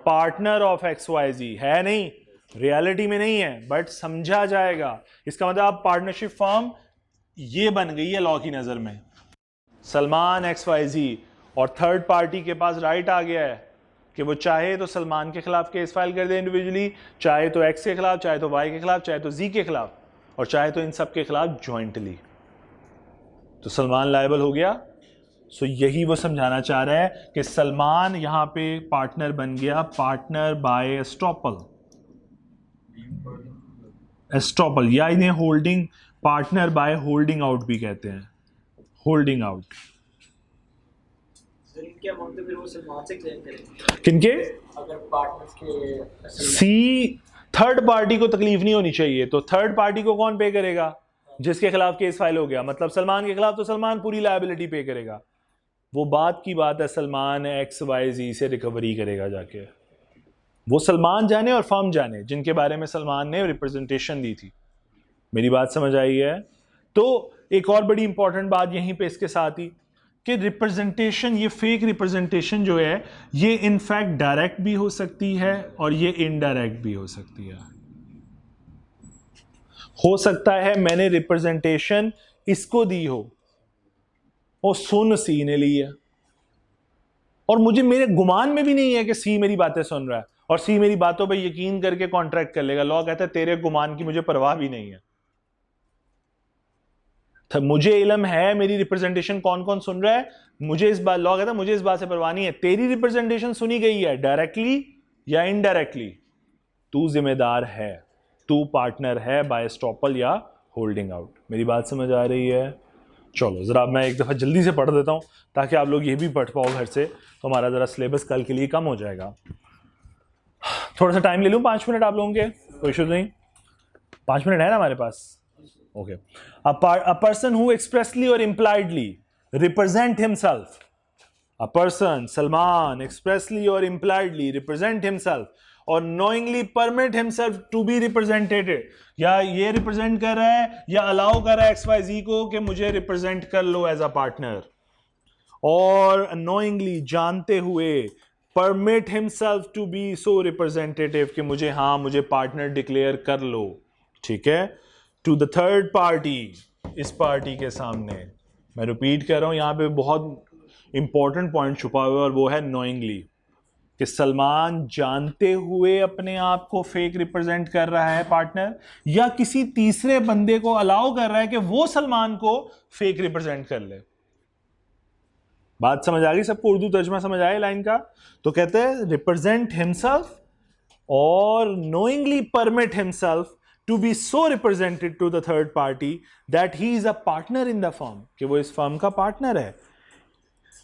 S1: partner of XYZ, है नहीं, रियलिटी में नहीं है, बट समझा जाएगा। इसका मतलब अब पार्टनरशिप फर्म ये बन गई है लॉ की नजर में, सलमान XYZ, और थर्ड पार्टी के पास राइट आ गया है कि वो चाहे तो सलमान के खिलाफ केस फाइल कर दे इंडिविजुअली, चाहे तो एक्स के खिलाफ, चाहे तो वाई के खिलाफ, चाहे तो जी के खिलाफ, और चाहे तो इन सब के खिलाफ ज्वाइंटली। तो सलमान लायबल हो गया। सो यही वो समझाना चाह रहा है कि सलमान यहां पे पार्टनर बन गया, पार्टनर बाय एस्टॉपल, एस्टॉपल, या इन्हें holding, partner by holding out भी कहते हैं, होल्डिंग आउट।
S6: इनके अमाउंट फिर वो सलमान से क्लेम करेंगे,
S1: किनके?
S6: अगर पार्टनर्स के
S1: सी थर्ड पार्टी को तकलीफ नहीं होनी चाहिए, तो थर्ड पार्टी को कौन पे करेगा? जिसके खिलाफ केस फाइल हो गया, मतलब सलमान के खिलाफ, तो सलमान पूरी लायबिलिटी पे करेगा। वो बात की बात है, सलमान XYZ से रिकवरी करेगा जाके, वो सलमान जाने और फर्म जाने जिनके बारे में सलमान ने रिप्रेजेंटेशन दी थी। मेरी बात समझ आई है? तो एक और बड़ी इंपॉर्टेंट बात यहीं पे इसके साथ ही कि रिप्रेजेंटेशन, ये फेक रिप्रेजेंटेशन जो है, ये इनफैक्ट डायरेक्ट भी हो सकती है और ये इनडायरेक्ट भी हो सकती है। हो सकता है मैंने रिप्रेजेंटेशन इसको दी हो, वो सुन सी ने ली है, और मुझे मेरे गुमान में भी नहीं है कि सी मेरी बातें सुन रहा है और सी मेरी बातों पे यकीन करके कॉन्ट्रैक्ट कर लेगा। लॉ कहता है तेरे गुमान की मुझे परवाह भी नहीं है, तो मुझे इल्म है मेरी रिप्रेजेंटेशन कौन कौन सुन रहा है, मुझे इस बात, लॉ कहता है मुझे इस बात से परवाह नहीं है। तेरी रिप्रेजेंटेशन सुनी गई है डायरेक्टली या इनडायरेक्टली, तू जिम्मेदार है, तू पार्टनर है बाय एस्टॉपल या होल्डिंग आउट। मेरी बात समझ आ रही है? चलो ज़रा मैं एक दफ़ा जल्दी से पढ़ देता हूँ ताकि आप लोग ये भी पढ़ पाओ घर से, तो हमारा ज़रा सिलेबस कल के लिए कम हो जाएगा। थोड़ा सा टाइम ले लूँ, 5 मिनट आप लोगों के, कोई इशू नहीं? 5 मिनट है ना हमारे पास? Okay. A person who expressly और impliedly represent himself, a person, Salman, expressly और इम्प्लाइडली रिप्रेजेंट हिमसेल्फ और knowingly permit himself to be represented, या ये रिप्रेजेंट कर रहा है या अलाउ कर रहा है XYZ को कि मुझे रिप्रेजेंट कर लो एज अ पार्टनर, और नोइंगली, जानते हुए, permit himself to be so representative कि मुझे, हाँ मुझे पार्टनर डिक्लेयर कर लो, ठीक है, टू द थर्ड पार्टी, इस पार्टी के सामने। मैं रिपीट कर रहा हूं, यहां पे बहुत इंपॉर्टेंट पॉइंट छुपा हुआ है और वो है नोइंगली, कि सलमान जानते हुए अपने आप को फेक रिप्रेजेंट कर रहा है पार्टनर, या किसी तीसरे बंदे को अलाउ कर रहा है कि वो सलमान को फेक रिप्रेजेंट कर ले। बात समझ आ गई सबको? उर्दू तर्जमा समझ आया लाइन का? तो कहते हैं रिप्रेजेंट हिमसेल्फ और knowingly permit himself to be so represented to the third party that he is a partner in the firm, कि वो इस फर्म का पार्टनर है,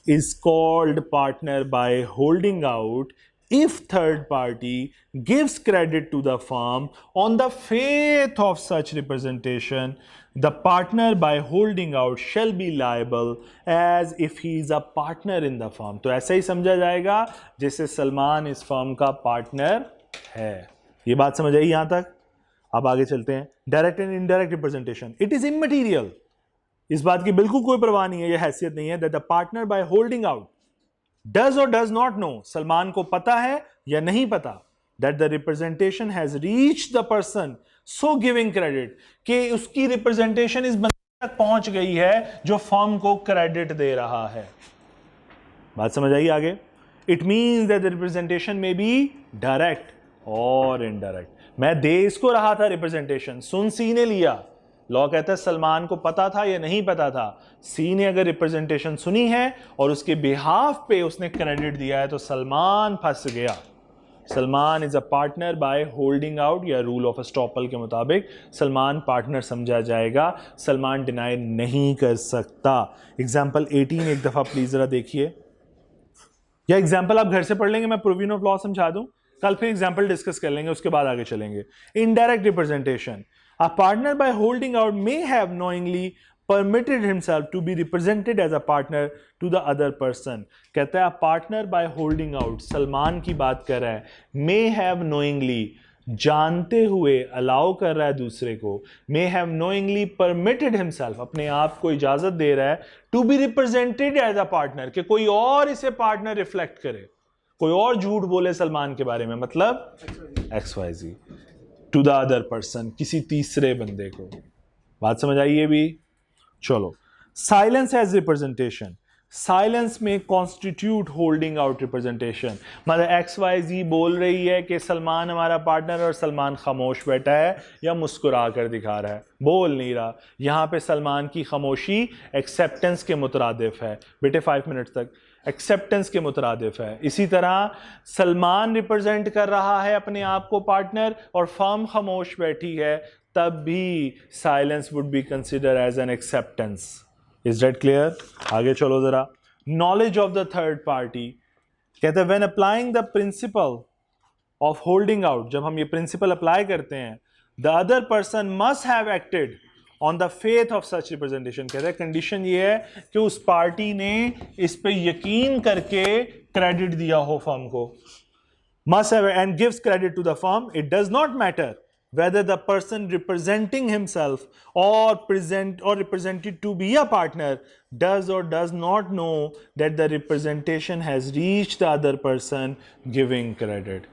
S1: is called partner by holding out if third party gives credit to the firm on the faith of such representation, the partner by holding out shall be liable as if he is a partner in the firm. तो ऐसा ही समझा जाएगा जैसे सलमान इस firm का partner है। ये बात समझ आई यहां तक? अब आगे चलते हैं। Direct and indirect representation, it is immaterial, इस बात की बिल्कुल कोई परवाह नहीं है, यह हैसियत नहीं है। That the partner by holding out does और डज नॉट नो, सलमान को पता है या नहीं पता, that the representation has reached the person so giving credit, कि उसकी रिप्रेजेंटेशन इस बंदे तक पहुंच गई है जो फर्म को क्रेडिट दे रहा है। बात समझ आई आगे? It means that the representation में बी डायरेक्ट और इनडायरेक्ट। मैं दे इसको रहा था रिप्रेजेंटेशन, सुन सी ने लिया, लॉ कहता है सलमान को पता था या नहीं पता था, सी ने अगर रिप्रेजेंटेशन सुनी है और उसके बिहाफ पे उसने क्रेडिट दिया है तो सलमान फंस गया। Salman is a partner by holding out, या रूल ऑफ एस्टॉपल के मुताबिक सलमान पार्टनर समझा जाएगा, सलमान डिनाई नहीं कर सकता। एग्जाम्पल 18 एक दफा प्लीज जरा देखिए, या एग्जाम्पल आप घर से पढ़ लेंगे, मैं प्रोविजन ऑफ लॉ समझा दूं, कल फिर एग्जाम्पल डिस्कस कर लेंगे, उसके बाद आगे चलेंगे। Indirect representation, a partner by holding out may have knowingly permitted himself to be represented as a partner to the other person। कहता है partner by holding out, Salman की बात कर रहा है, may have knowingly, जानते हुए अलाउ कर रहा है दूसरे को, may have knowingly permitted himself, अपने आप को इजाजत दे रहा है to be represented as a partner, कि कोई और इसे पार्टनर रिफ्लेक्ट करे, कोई और झूठ बोले सलमान के बारे में, मतलब XYZ to the other person, किसी तीसरे बंदे को। बात समझ आई ये भी? चलो, साइलेंस एज रिप्रेजेंटेशन, साइलेंस में कॉन्स्टिट्यूट होल्डिंग आउट रिप्रेजेंटेशन, मतलब XYZ बोल रही है कि सलमान हमारा पार्टनर और सलमान खामोश बैठा है या मुस्कुरा कर दिखा रहा है, बोल नहीं रहा। यहाँ पे सलमान की खामोशी एक्सेप्टेंस के मुतरादिफ है। बेटे 5 मिनट तक एक्सेप्टेंस के मुतरादिफ है। इसी तरह सलमान रिप्रेजेंट कर रहा है अपने आप को पार्टनर और फर्म खामोश बैठी है, तब भी silence would be consider as an acceptance. Is that clear? आगे चलो जरा। Knowledge of the third party, कहते हैं when applying the principle of holding out, जब हम ये प्रिंसिपल अप्लाई करते हैं, the other person must have acted on the faith of such representation, कहते हैं कंडीशन ये है कि उस पार्टी ने इस पे यकीन करके क्रेडिट दिया हो फर्म को। Must have and gives credit to the firm, it does not matter whether the person representing himself or represented to be a partner does or does not know that the representation has reached the other person giving credit।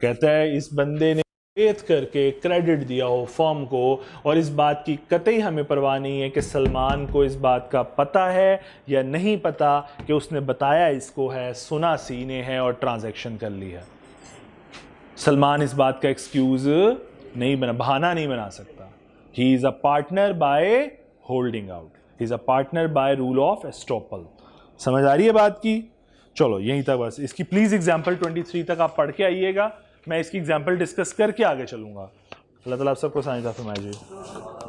S1: कहता है इस बंदे ने faith करके credit दिया हो firm को और इस बात की कतई हमें परवाह नहीं है कि सलमान को इस बात का पता है या नहीं पता, कि उसने बताया इसको है, सुना सी ने है और ट्रांजैक्शन कर ली है। सलमान इस बात का एक्सक्यूज नहीं बना, बहाना नहीं बना सकता। He is a partner by holding out, he is a partner by rule of estoppel. समझ आ रही है बात की? चलो यहीं तक बस। इसकी प्लीज एग्जाम्पल 23 तक आप पढ़ के आइएगा, मैं इसकी एग्जाम्पल डिस्कस करके आगे चलूंगा। अल्लाह ताला आप सबको साइंस फरमाए जी।